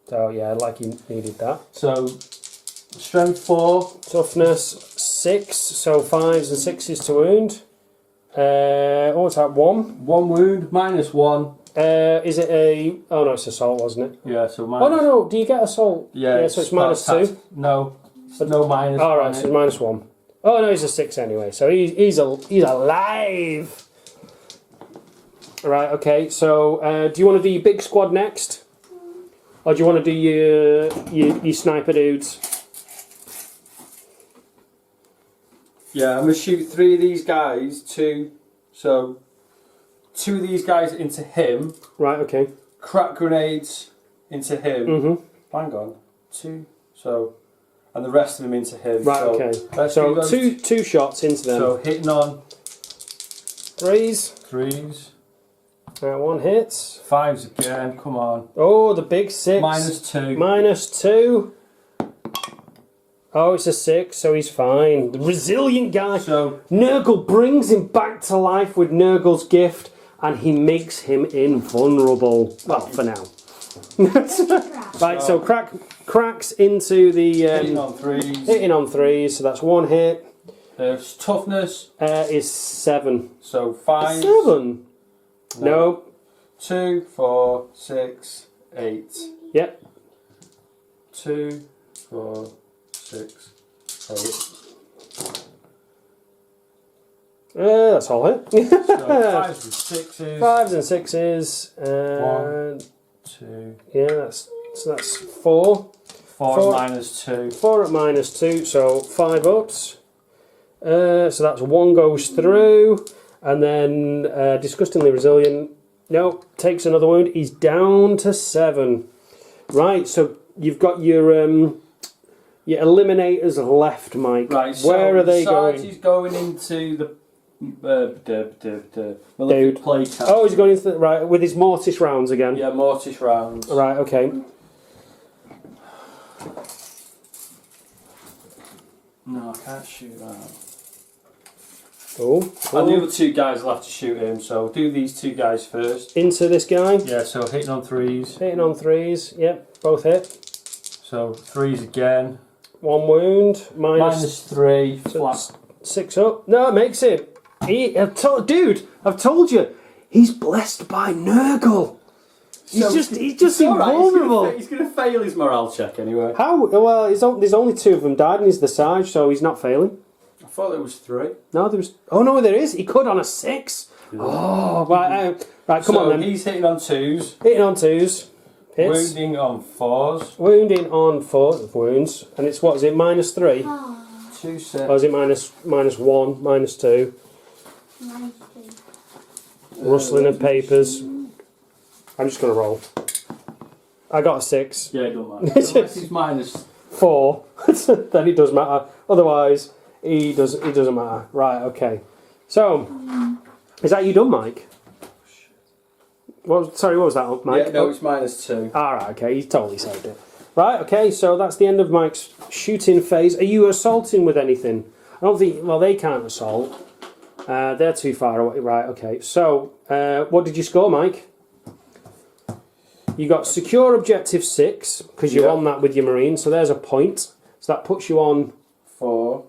So yeah, like he needed that. So strength 4. Toughness 6, so 5s and 6s to wound. What's that? 1? 1 wound, -1. Is it a... Oh no, it's assault, wasn't it? Yeah, so minus... Oh no, do you get assault? Yeah, so it's -2? No, no minus. Alright, so it's -1. Oh no, he's a 6 anyway, so he's alive! Right, okay, so do you want to do your big squad next? Or do you want to do your sniper dudes? Yeah, I'm going to shoot 3 of these guys, 2 of these guys into him. Right, okay. Crack grenades into him. Hang on. 2, and the rest of them into him. Right, okay. So two shots into them. So hitting on 3s. 3s. 1 hits. 5s again, come on. Oh, the big 6. -2. -2. Oh, it's a 6, so he's fine. The resilient guy. So Nurgle brings him back to life with Nurgle's gift, and he makes him invulnerable. Well, for now. Right, so cracks into the... hitting on 3s. Hitting on 3s, so that's 1 hit. There's toughness. Is 7. So 5. 7? No. 2, 4, 6, 8. Yep. 2, 4, 6, 8. That's all hit. So 5s and 6s. 5s and 6s. 1, 2. Yeah, that's 4. 4 -2. 4 at -2, so 5 ups. So that's 1 goes through, and then disgustingly resilient. Nope, takes another wound. He's down to 7. Right, so you've got your eliminators left, Mike. Right, where are they going? He's going into the play camp. Oh, he's going into the, right with his mortis rounds again. Yeah, mortis rounds. Right, okay. No, I can't shoot that. Oh, and the other 2 guys will have to shoot him, so do these 2 guys first. Into this guy? Yeah, so hitting on 3s. Hitting on 3s, yep, both hit. So 3s again. 1 wound, -3, flat. 6 up. No, it makes it. Dude, I've told you, he's blessed by Nurgle. He's just alright, invulnerable. He's going to fail his morale check anyway. How? Well, there's only 2 of them died, and he's the Sarge, so he's not failing. I thought there was 3. No, there was. Oh no, there is. He could on a 6. Oh, right. Right, come on then. He's hitting on 2s. Hitting on 2s. Hits. Wounding on 4s. Wounding on 4 wounds, and it's what is it? -3. 2 6. Or is it -1, -2? Rustling of papers. I'm just going to roll. I got a 6. Yeah, it don't matter. Unless he's -4. Then it does matter. Otherwise, it doesn't matter. Right, okay. So, is that you done, Mike? Sorry, what was that, Mike? Yeah, no, it's -2. Alright, okay, he totally saved it. Right, okay, so that's the end of Mike's shooting phase. Are you assaulting with anything? I don't think, well, they can't assault. They're too far away. Right, okay. So, what did you score, Mike? You got secure objective 6, because you're on that with your Marine, so there's a point. So that puts you on 4.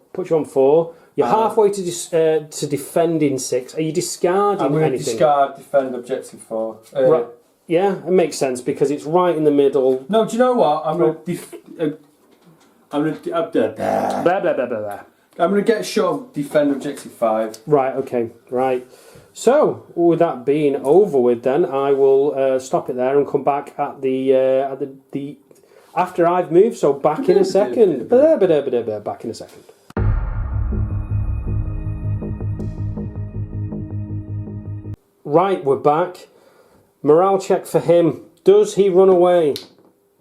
You're halfway to defending 6. Are you discarding I'm going to anything? discard defend objective 4. Right. Yeah, it makes sense because it's right in the middle. No, do you know what? I'm going to Blah, blah, blah, blah, blah. I'm going to get a shot of defend objective 5. Right, okay, right. So, with that being over with then, I will stop it there and come back at the after I've moved, so back in a second. Back in a second. Right, we're back. Morale check for him. Does he run away?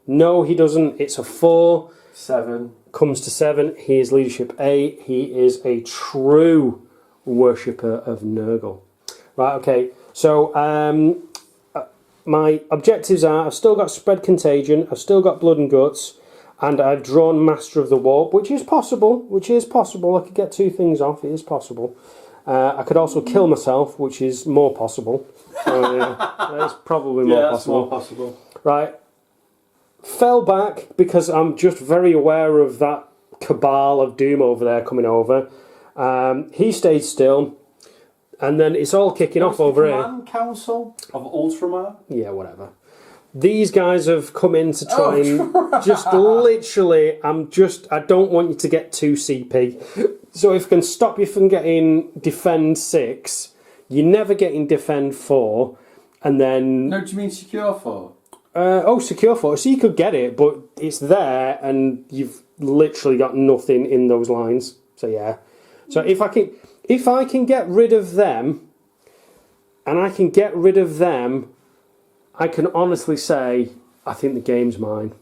No, he doesn't. It's a 4. 7. Comes to 7. He is leadership A. He is a true worshipper of Nurgle. Right, okay. So, my objectives are, I've still got spread contagion, I've still got blood and guts, and I've drawn Master of the Warp, which is possible. I could get 2 things off, it is possible. I could also kill myself, which is more possible. So, yeah, that's probably more possible. More possible. Right. Fell back because I'm just very aware of that cabal of doom over there coming over. He stayed still, and then it's all kicking off over here. Command Council of Ultramar? Yeah, whatever. These guys have come in to try and just literally, I don't want you to get 2 CP. So if I can stop you from getting defend 6, you're never getting defend 4, and then... No, do you mean secure 4? Secure 4. So you could get it, but it's there, and you've literally got nothing in those lines. So yeah. So if I can get rid of them, and I can get rid of them, I can honestly say I think the game's mine.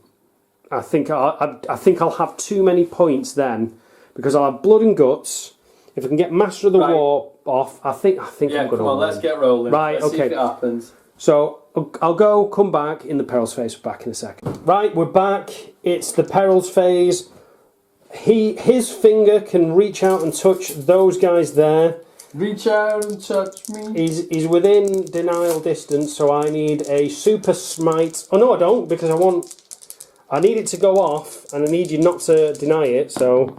I think I'll have too many points then, because I'll have blood and guts. If I can get Master of the War off, I think I'm going to win. Come on, let's get rolling. Right, let's okay. see if it happens. So I'll come back in the perils phase. Back in a second. Right, we're back. It's the perils phase. His finger can reach out and touch those guys there. Reach out and touch me. He's within denial distance, so I need a super smite. Oh no, I don't, because I need it to go off, and I need you not to deny it. So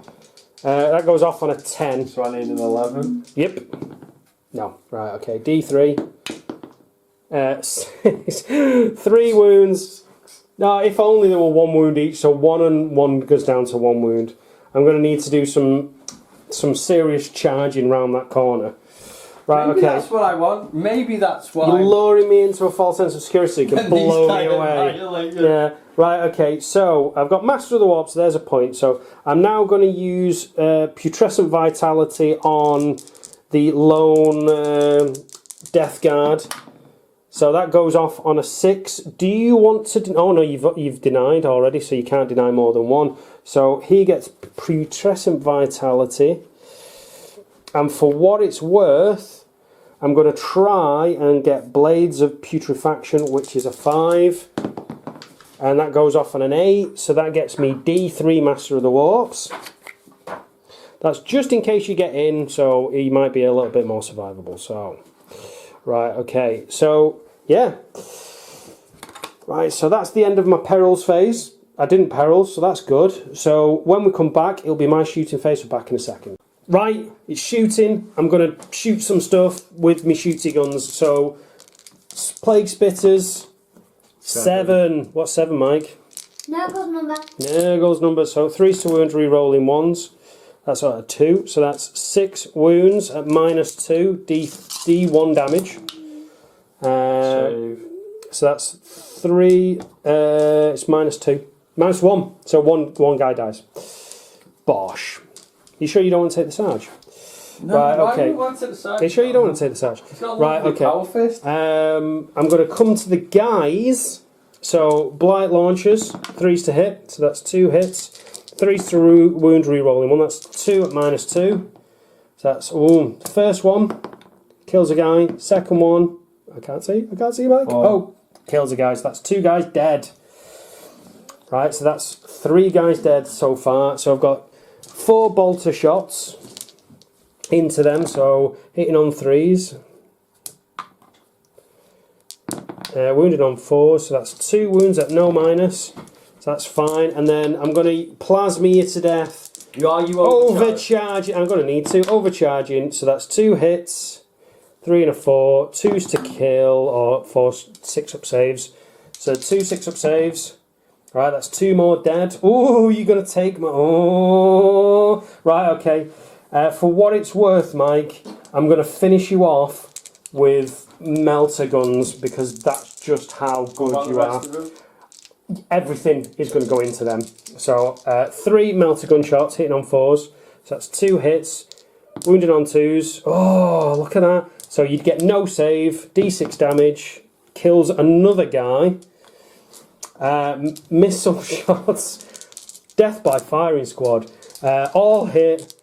that goes off on a 10. So I need an 11. Yep. No. Right. Okay. D3. 3 wounds. No, if only there were 1 wound each, so 1 and 1 goes down to 1 wound. I'm going to need to do some serious charging round that corner. Right, Maybe okay. that's what I want. Maybe that's why. You're luring me into a false sense of security so you can blow me away. Yeah. Right, okay, so I've got Master of the Warp, so there's a point. So I'm now going to use Putrescent Vitality on the lone Death Guard. So that goes off on a 6. Do you want to... Oh no, you've denied already, so you can't deny more than 1. So he gets Putrescent Vitality. And for what it's worth, I'm going to try and get Blades of Putrefaction, which is a 5. And that goes off on an 8. So that gets me D3 Master of the Warps. That's just in case you get in, so he might be a little bit more survivable. So... Right, okay, so, yeah. Right, so that's the end of my perils phase. I didn't perils, so that's good. So when we come back, it'll be my shooting phase. We're back in a second. Right, it's shooting. I'm going to shoot some stuff with my shooty guns. So, Plague Spitters, 7. What's 7, Mike? Nurgle's number. Nurgle's number. So 3's to wound, re-rolling 1s. That's a 2. So that's 6 wounds at -2. D1 damage. So that's 3. It's -2. -1. So one guy dies. Bosh. You sure you don't want to take the Sarge? No, right, why okay. do you want to take the Sarge? Are you sure you don't want to take the Sarge? Right, okay. Power fist. I'm going to come to the guys. So, Blight launchers, 3's to hit, so that's 2 hits. 3's to wound re-rolling 1, that's 2 at -2. So that's, first one, kills a guy. Second one, I can't see Mike. Oh, kills a guy, so that's 2 guys dead. Right, so that's 3 guys dead so far. So I've got 4 bolter shots into them, so hitting on 3s. Wounded on 4s, so that's 2 wounds at no minus. So that's fine. And then I'm going to plasma you to death. You overcharging. I'm going to need to. Overcharging, so that's 2 hits, 3 and a 4, 2's to kill, or 4 6-up saves. So 2 6-up saves. Right, that's 2 more dead. Oh, you're going to take my... Oh, right, okay. For what it's worth, Mike, I'm going to finish you off with melter guns because that's just how good you are. Everything is going to go into them. So 3 melter gun shots hitting on 4s. So that's 2 hits. Wounded on 2s. Oh, look at that. So you'd get no save. D6 damage. Kills another guy. Missile shots. Death by firing squad. All hit.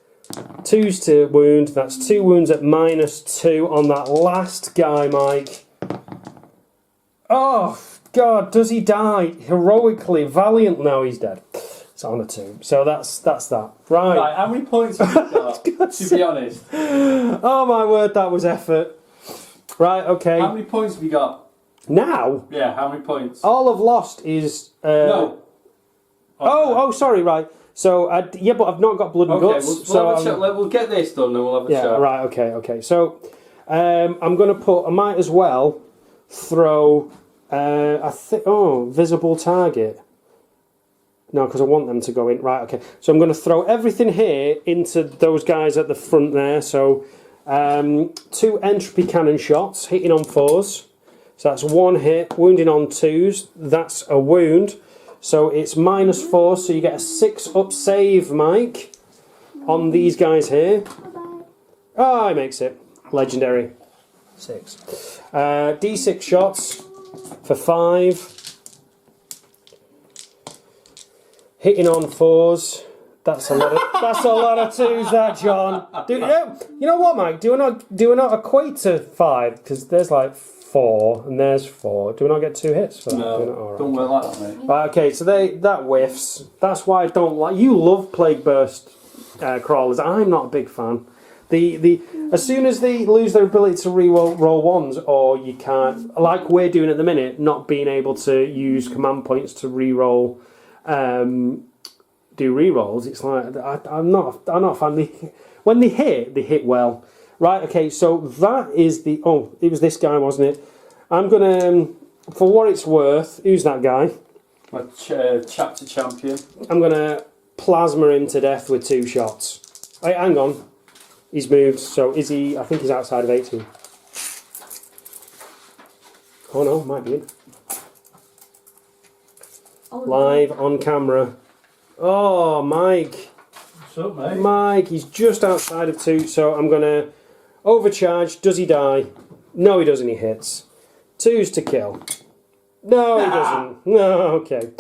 2's to wound, that's 2 wounds at -2 on that last guy, Mike. Oh, God, does he die? Heroically, valiant. No, he's dead. It's on a 2. So that's that. Right, how many points have you got, to be honest? Oh, my word, that was effort. Right, okay. How many points have you got? Now? Yeah, how many points? All I've lost is... No. Oh, sorry, right. So, yeah, but I've not got blood and guts. We'll get this done and we'll have a chat. Yeah, right, okay. So, I'm going to put, I might as well throw, visible target. No, because I want them to go in. Right, okay. So I'm going to throw everything here into those guys at the front there. So, 2 entropy cannon shots, hitting on 4s. So that's 1 hit, wounding on 2s. That's a wound. So it's -4, so you get a 6-up save, Mike, on these guys here. Oh, he makes it. Legendary. 6. D6 shots for 5. Hitting on 4s. That's a lot of 2s, that, John. You know what, Mike? Do we not equate to 5? Because there's like 4 and there's 4. Do we not get 2 hits for that? No, don't work like that, mate. Right, okay, so that whiffs. That's why I don't like. You love plague burst crawlers. I'm not a big fan. As soon as they lose their ability to roll 1s, or you can't, like we're doing at the minute, not being able to use command points to re-roll, do re-rolls. It's like I'm not a fan. When they hit well. Right, okay, so that is it was this guy, wasn't it? I'm going to, for what it's worth, who's that guy? My chapter champion. I'm going to plasma him to death with 2 shots. Wait, hang on. He's moved, so is he, I think he's outside of 18. Oh no, might be in. Live on camera. Oh, Mike. What's up, mate? Mike, he's just outside of 2, so I'm going to overcharge. Does he die? No, he doesn't. He hits. 2's to kill. No, he doesn't. No, okay.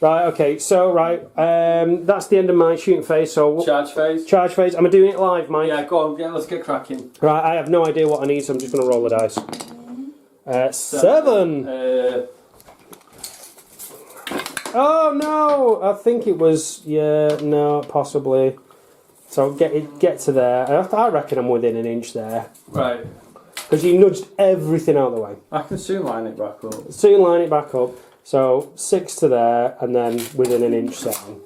Right, okay. So, that's the end of my shooting phase. So Charge phase. Charge phase. Am I doing it live, Mike? Yeah, go on. Yeah, let's get cracking. Right, I have no idea what I need, so I'm just going to roll the dice. 7. Oh no! I think it was. Yeah, no, possibly. So get to there. I reckon I'm within an inch there. Right. Because you nudged everything out of the way. I can soon line it back up. Soon line it back up. So 6 to there, and then within an inch 7.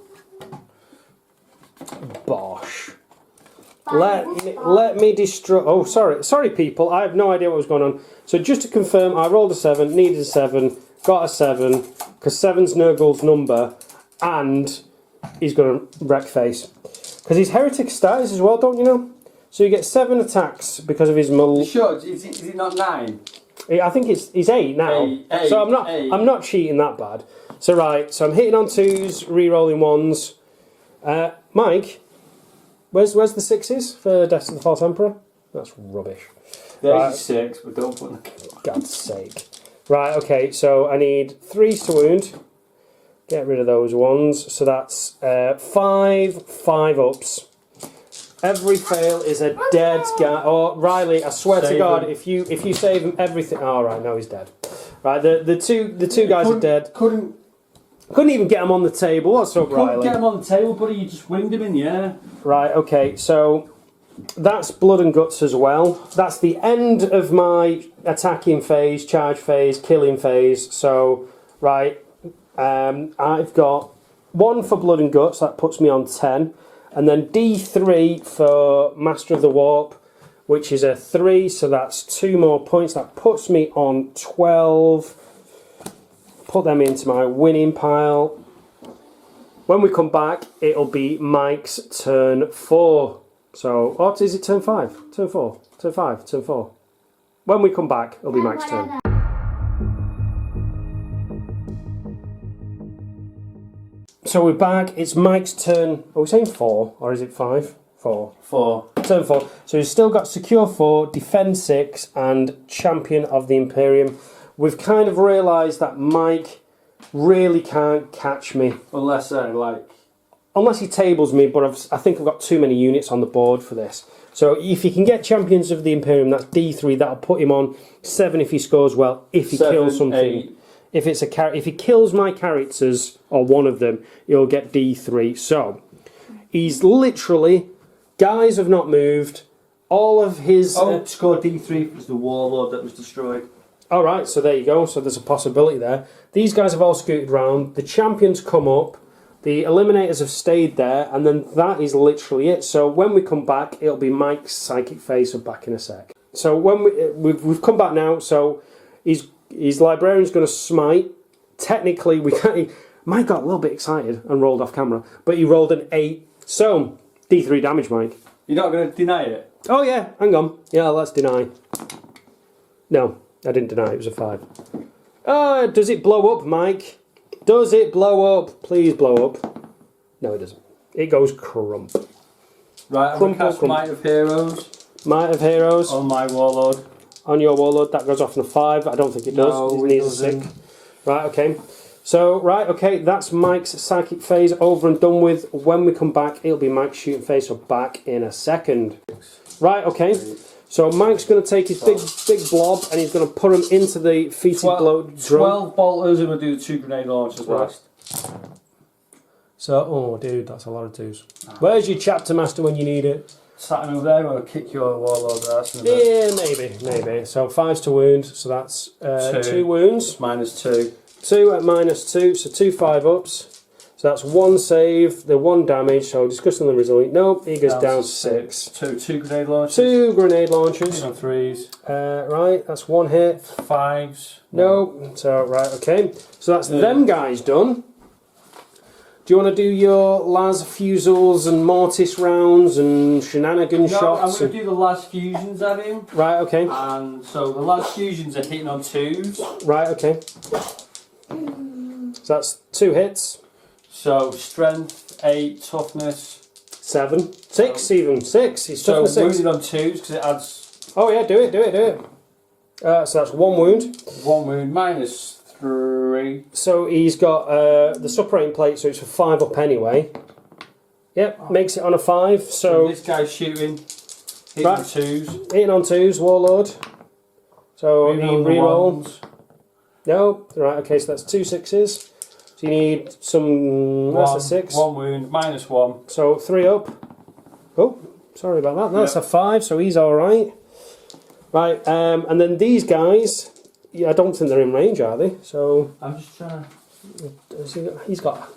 Bosh. Let me destroy. Oh, sorry people. I have no idea what was going on. So just to confirm, I rolled a 7, needed a 7, got a 7, because 7's Nurgle's number, and he's going to wreck face. Because he's heretic status as well, don't you know? So you get 7 attacks because of his mull. Sure, is it not 9? I think he's 8 now. Eight, so eight. I'm not cheating that bad. So right, so I'm hitting on 2s, re-rolling 1s. Mike, where's the 6s for Death of the False Emperor? That's rubbish. There's Right. 6, but don't put the... God's sake. Right, okay, so I need 3s to wound. Get rid of those ones. So that's 5 ups. Every fail is a dead guy. Oh, Riley, I swear to God, him. if you save him, everything. Oh, right, no, he's dead. Right, the two guys are dead. Couldn't even get him on the table. What's up, Couldn't Riley? get him on the table, buddy. You just winged him in the air. Right, okay, so that's blood and guts as well. That's the end of my attacking phase, charge phase, killing phase. So, right, I've got 1 for blood and guts. That puts me on 10. And then D3 for Master of the Warp, which is a 3, so that's 2 more points. That puts me on 12. Put them into my winning pile. When we come back, it'll be Mike's turn 4. So, what is it, turn 5? Turn 4? Turn 5? Turn 4? When we come back, it'll be Mike's turn. So we're back, it's Mike's turn. Are we saying 4 or is it 5? 4. 4. Turn 4. So he's still got Secure 4, Defend 6 and Champion of the Imperium. We've kind of realised that Mike really can't catch me. Unless Unless he tables me, but I think I've got too many units on the board for this. So if he can get Champions of the Imperium, that's D3, that'll put him on 7 if he scores well, if he 7, kills something. 8. If he kills my characters, or one of them, he'll get D3. So, he's literally, guys have not moved, all of his... scored D3 was the warlord that was destroyed. Alright, so there you go, so there's a possibility there. These guys have all scooted round, the champions come up, the eliminators have stayed there, and then that is literally it. So when we come back, it'll be Mike's psychic phase, so back in a sec. So when we've come back now, so his librarian's going to smite. Technically, we can't... Mike got a little bit excited and rolled off camera, but he rolled an 8. So, D3 damage, Mike. You're not going to deny it? Oh yeah, hang on. Yeah, let's deny. No, I didn't deny, it was a 5. Oh, does it blow up, Mike? Does it blow up? Please blow up. No, it doesn't. It goes crump. Right, I'm going to cast Might of Heroes. Might of Heroes. On my warlord. On your warlord, that goes off in a 5. I don't think it does. No, it needs a 6. Right, okay. So, right, okay, that's Mike's psychic phase over and done with. When we come back, it'll be Mike's shooting phase, so back in a second. Right, okay. So Mike's going to take his big blob and he's going to put him into the feated blow drum. 12 bolters and we'll do the 2 grenade launchers last. So, oh dude, that's a lot of 2s. Where's your chapter master when you need it? Sat over there, I'll kick your warlord ass in a Yeah, bit. maybe. So 5s to wound, so that's 2 wounds. -2. 2 at -2, so 2 5-ups. So that's 1 save, the 1 damage, so discussing the result. Nope, he goes down to 6. 2 grenade launchers. 2 grenade launchers. On 3s. Right, that's 1 hit. 5s. Nope. So, right, okay. So that's them guys done. Do you want to do your las fusils and mortis rounds and shenanigan shots? I'm going to do the las fusions at him. Right, okay. And so the las fusions are hitting on 2s. Right, okay. So that's 2 hits. So strength 8, toughness 7, 6 even 6. He's toughness 6. Wounded on 2s because it adds. Oh yeah, do it. So that's 1 wound. 1 wound -3. So he's got the suppurating plate, so it's for 5 up anyway. Yep, makes it on a 5. So this guy's shooting, hitting right. on 2s. Hitting on 2s, warlord. So he re-roll. No, right. Okay, so that's 2 6s. So you need some. That's a 6. 1 wound -1. So 3 up. Oh, sorry about that. That's a 5. So he's all right. Right, and then these guys. Yeah, I don't think they're in range, are they? So I'm just trying to. He's got.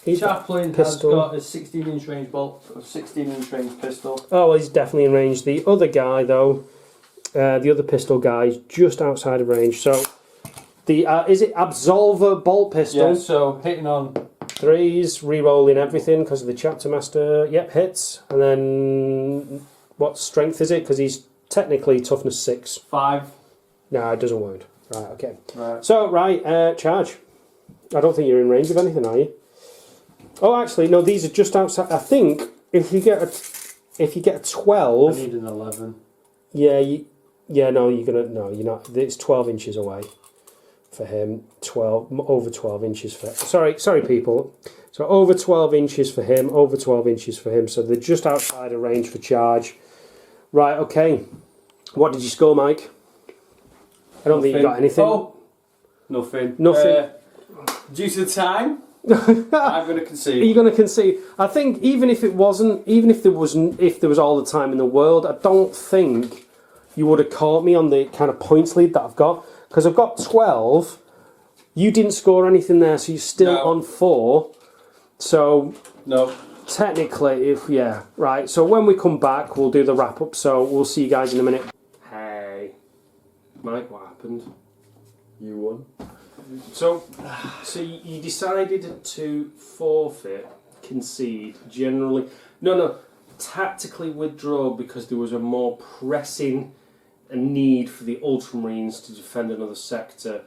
Chaplain has got a 16-inch range bolt, a 16-inch range pistol. Oh, well, he's definitely in range. The other guy, though, the other pistol guy, is just outside of range. So The is it Absolver bolt pistol? Yeah, so hitting on 3s, re-rolling everything because of the chapter master. Yep, hits. And then what strength is it? Because he's technically toughness 6. 5. No, it doesn't wound. Right, okay. Right. So, charge. I don't think you're in range of anything, are you? Oh, actually, no. These are just outside. I think if you get a 12, I need an 11. yeah, you're not. It's 12 inches away for him. Over 12 inches for. Sorry, people. So over 12 inches for him. Over 12 inches for him. So they're just outside of range for charge. Right. Okay. What did you score, Mike? I don't think you got anything. Oh, nothing. Nothing. Due to the time, I'm going to concede. Are you going to concede? I think even if there was all the time in the world, I don't think you would have caught me on the kind of points lead that I've got, because I've got 12. You didn't score anything there, so you're still on 4. So no. Technically, right. So when we come back, we'll do the wrap up. So we'll see you guys in a minute. Hey, Mike, what happened? You won. So you decided to forfeit, concede, tactically withdraw because there was a more pressing need for the Ultramarines to defend another sector,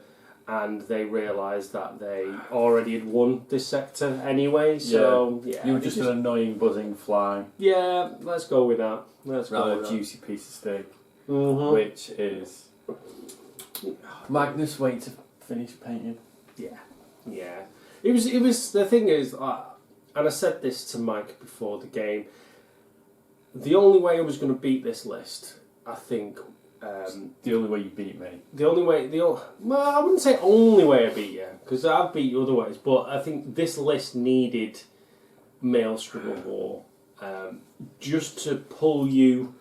and they realised that they already had won this sector anyway. So you were just an annoying buzzing fly. Yeah, let's go with that. Rather a juicy piece of steak, which is Magnus waiting to finish painting. Yeah. It was. The thing is, and I said this to Mike before the game. The only way I was going to beat this list, I think. The only way you beat me. Well, I wouldn't say only way I beat you, because I've beat you other ways. But I think this list needed Maelstrom of War, just to pull you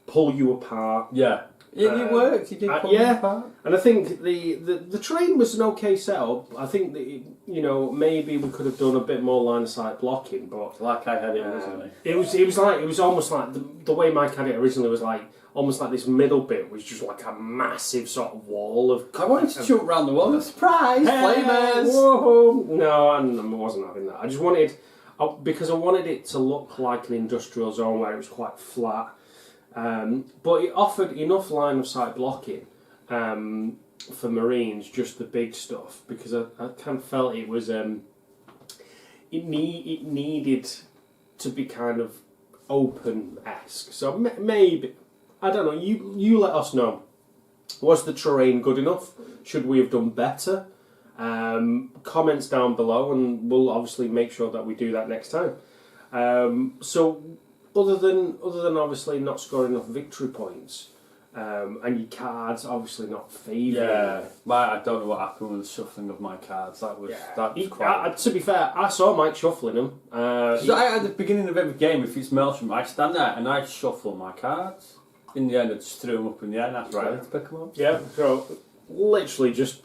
apart. Yeah. It worked. You did pull me apart. And I think the terrain was an okay setup. I think that maybe we could have done a bit more line of sight blocking, but like I had it originally. It was almost like the way Mike had it originally was like almost like this middle bit was just like a massive sort of wall of. I wanted to jump around the wall. Surprise, flamers! Whoa. No, I wasn't having that. I just wanted because I wanted it to look like an industrial zone where it was quite flat. But it offered enough line of sight blocking for Marines, just the big stuff, because I kind of felt it was it needed to be kind of open-esque. So maybe, I don't know, you let us know. Was the terrain good enough? Should we have done better? Comments down below, and we'll obviously make sure that we do that next time. So other than obviously not scoring enough victory points, and your cards obviously not favouring. Yeah, I don't know what happened with the shuffling of my cards. That was quite. To be fair, I saw Mike shuffling them. At the beginning of every game, if it's Maelstrom, I stand there and I shuffle my cards. In the end, I just threw them up in the air and asked Riley to pick them up. Yeah, so literally just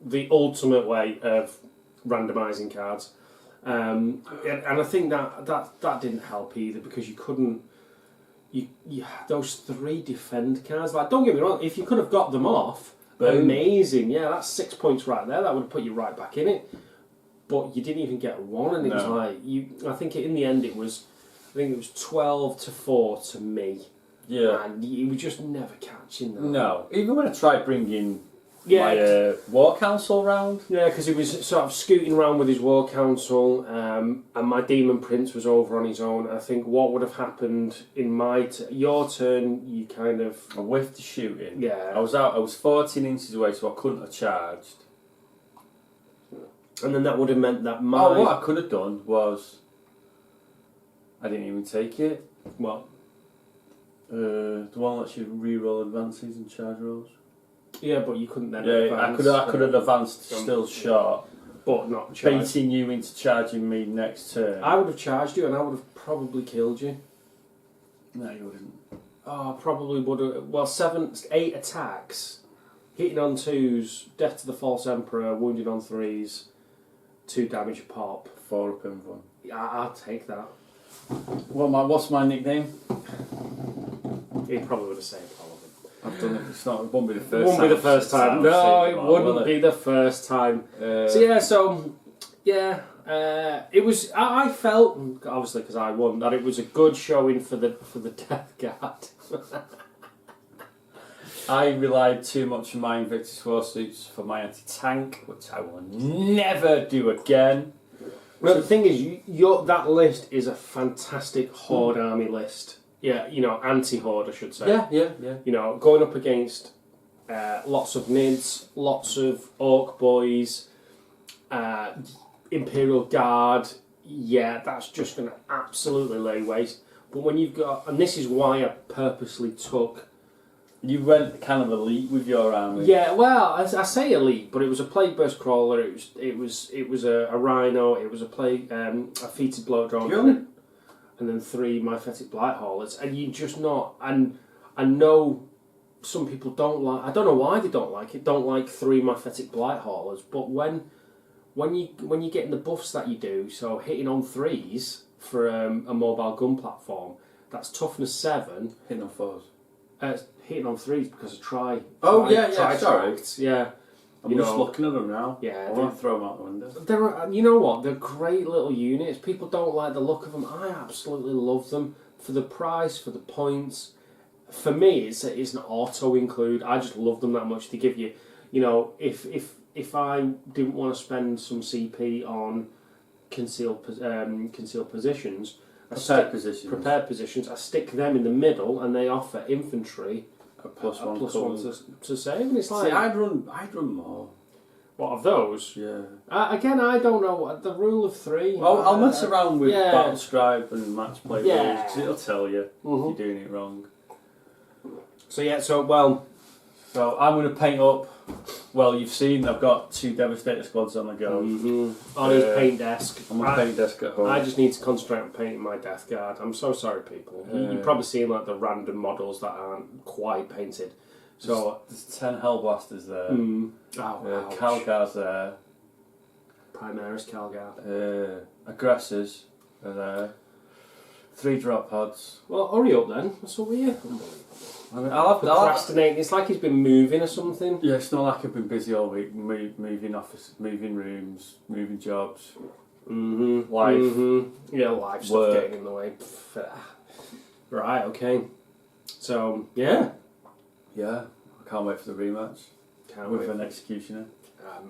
the ultimate way of randomising cards. And I think that didn't help either, because you couldn't. Those 3 defend cards. Like, don't get me wrong, if you could have got them off, amazing. Yeah, that's 6 points right there. That would have put you right back in it. But you didn't even get one, and it was like I think in the end it was 12-4 to me. Yeah, and you were just never catching that. No, even when I tried bringing my war council round. Yeah, because he was sort of scooting around with his war council, and my demon prince was over on his own. I think what would have happened in your turn, you kind of I whiffed the shooting. Yeah, I was 14 inches away, so I couldn't have charged. And then that would have meant that what I could have done was I didn't even take it. What? The one that lets you re-roll advances and charge rolls. Yeah, but you couldn't then advance. I could have advanced still short, but not charged. baiting you into charging me next turn. I would have charged you, and I would have probably killed you. No, you wouldn't. Oh, probably would have. Well, 8 attacks, hitting on 2s, death to the false emperor, wounded on 3s, 2 damage a pop. 4 up in 1. Yeah, I'll take that. What's my nickname? He probably would have saved all of them. I've done it. It won't be the first time. It won't be the first time. No, it wouldn't be the first time. It was. I felt, obviously because I won, that it was a good showing for the Death Guard. I relied too much on my Invictus Warsuits for my anti-tank, which I will never do again. Well, the thing is, that list is a fantastic Horde army list. Yeah, anti-Horde, I should say. Yeah. Going up against lots of Nids, lots of Orc Boys, Imperial Guard. Yeah, that's just going to absolutely lay waste. But when you've got, and this is why I purposely took. You went kind of elite with your army. Yeah, well, I say elite, but it was a Plague Burst Crawler. It was a Rhino. It was a Feated Blow Drone. And then 3 Myphetic Blight Haulers, and you just not. And I know some people don't like. I don't know why they don't like it. Don't like 3 Myphetic Blight Haulers, but when you get in the buffs that you do, so hitting on 3s for a mobile gun platform, that's toughness 7. Hitting on 4s. Hitting on 3s because of try. Sorry. Yeah. I'm just looking at them now. Yeah, I want to throw them out the window. You know what? They're great little units. People don't like the look of them. I absolutely love them for the price, for the points. For me, it's an auto include. I just love them that much. They give you, if I didn't want to spend some CP on concealed positions, prepared positions, I stick them in the middle, and they offer infantry. +1 to save, and it's like I'd run more. What of those? Yeah. Again, I don't know what the rule of 3. Well, I'll mess around with Battle Scribe and Match Play rules because it'll tell you if you're doing it wrong. So I'm going to paint up. Well, you've seen I've got 2 Devastator squads on the go. On his paint desk. On my paint desk at home. I just need to concentrate on painting my Death Guard. I'm so sorry, people. You've probably seen like the random models that aren't quite painted. So there's 10 Hellblasters there. Calgar's there. Primaris Calgar. Aggressors are there. 3 drop pods. Well, hurry up then. What's up with you? I mean, I'll procrastinating. It's like he's been moving or something. Yeah, it's not like I've been busy all week. Moving office, moving rooms, moving jobs. Life. Yeah, life stuff getting in the way. Right. Okay. So yeah. Yeah. I can't wait for the rematch. With an executioner.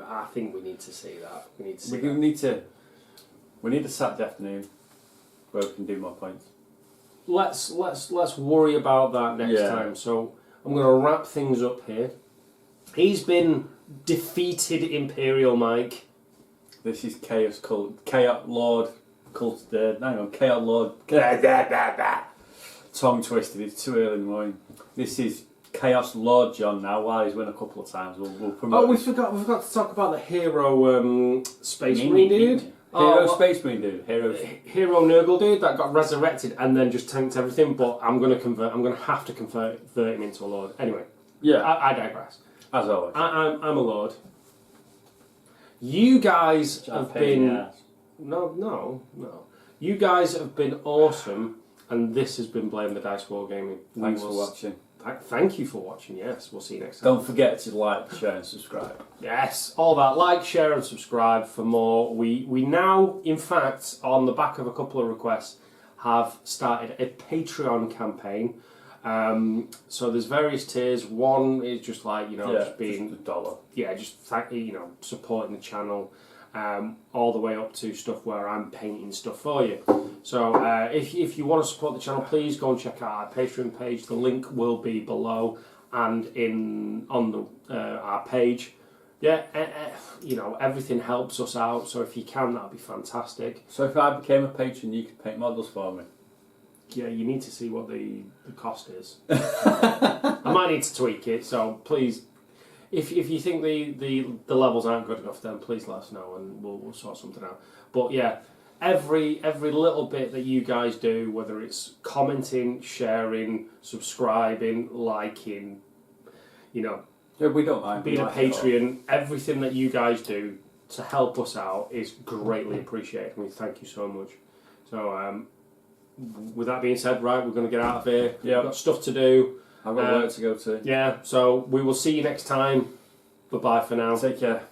I think we need to see that. We need to see. We need a Saturday afternoon where we can do more points. Let's worry about that next time. So I'm going to wrap things up here. He's been defeated, Imperial Mike. This is Chaos Lord Cultist. Hang on, Chaos Lord. Tongue twisted. It's too early in the morning. This is Chaos Lord Jon now. While he's won a couple of times, we'll promote. Oh, we forgot to talk about the hero Space Marine dude. Space Marine dude. Hero Nurgle dude that got resurrected and then just tanked everything. But I'm going to have to convert him into a lord. Anyway, I digress. As always, I'm a lord. You guys have been no. You guys have been awesome, and this has been Blame the Dice Wargaming. Thanks for watching. Thank you for watching. Yes, we'll see you next time. Don't forget to like, share, and subscribe. Yes, all that. Like, share, and subscribe for more. We now, in fact, on the back of a couple of requests, have started a Patreon campaign. So there's various tiers. One is just like just being $1. Yeah, just supporting the channel. All the way up to stuff where I'm painting stuff for you. So if you want to support the channel, please go and check out our Patreon page. The link will be below and on our page. Yeah, everything helps us out. So if you can, that'd be fantastic. So if I became a patron, you could paint models for me. Yeah, you need to see what the cost is. I might need to tweak it. So please. If you think the levels aren't good enough, then please let us know and we'll sort something out. But yeah, every little bit that you guys do, whether it's commenting, sharing, subscribing, liking, we don't mind being a Patreon, everything that you guys do to help us out is greatly appreciated. I mean, thank you so much. So with that being said, right, we're going to get out of here. Yeah, we've got stuff to do. I've got work to go to. Yeah, so we will see you next time. Bye-bye for now. Take care.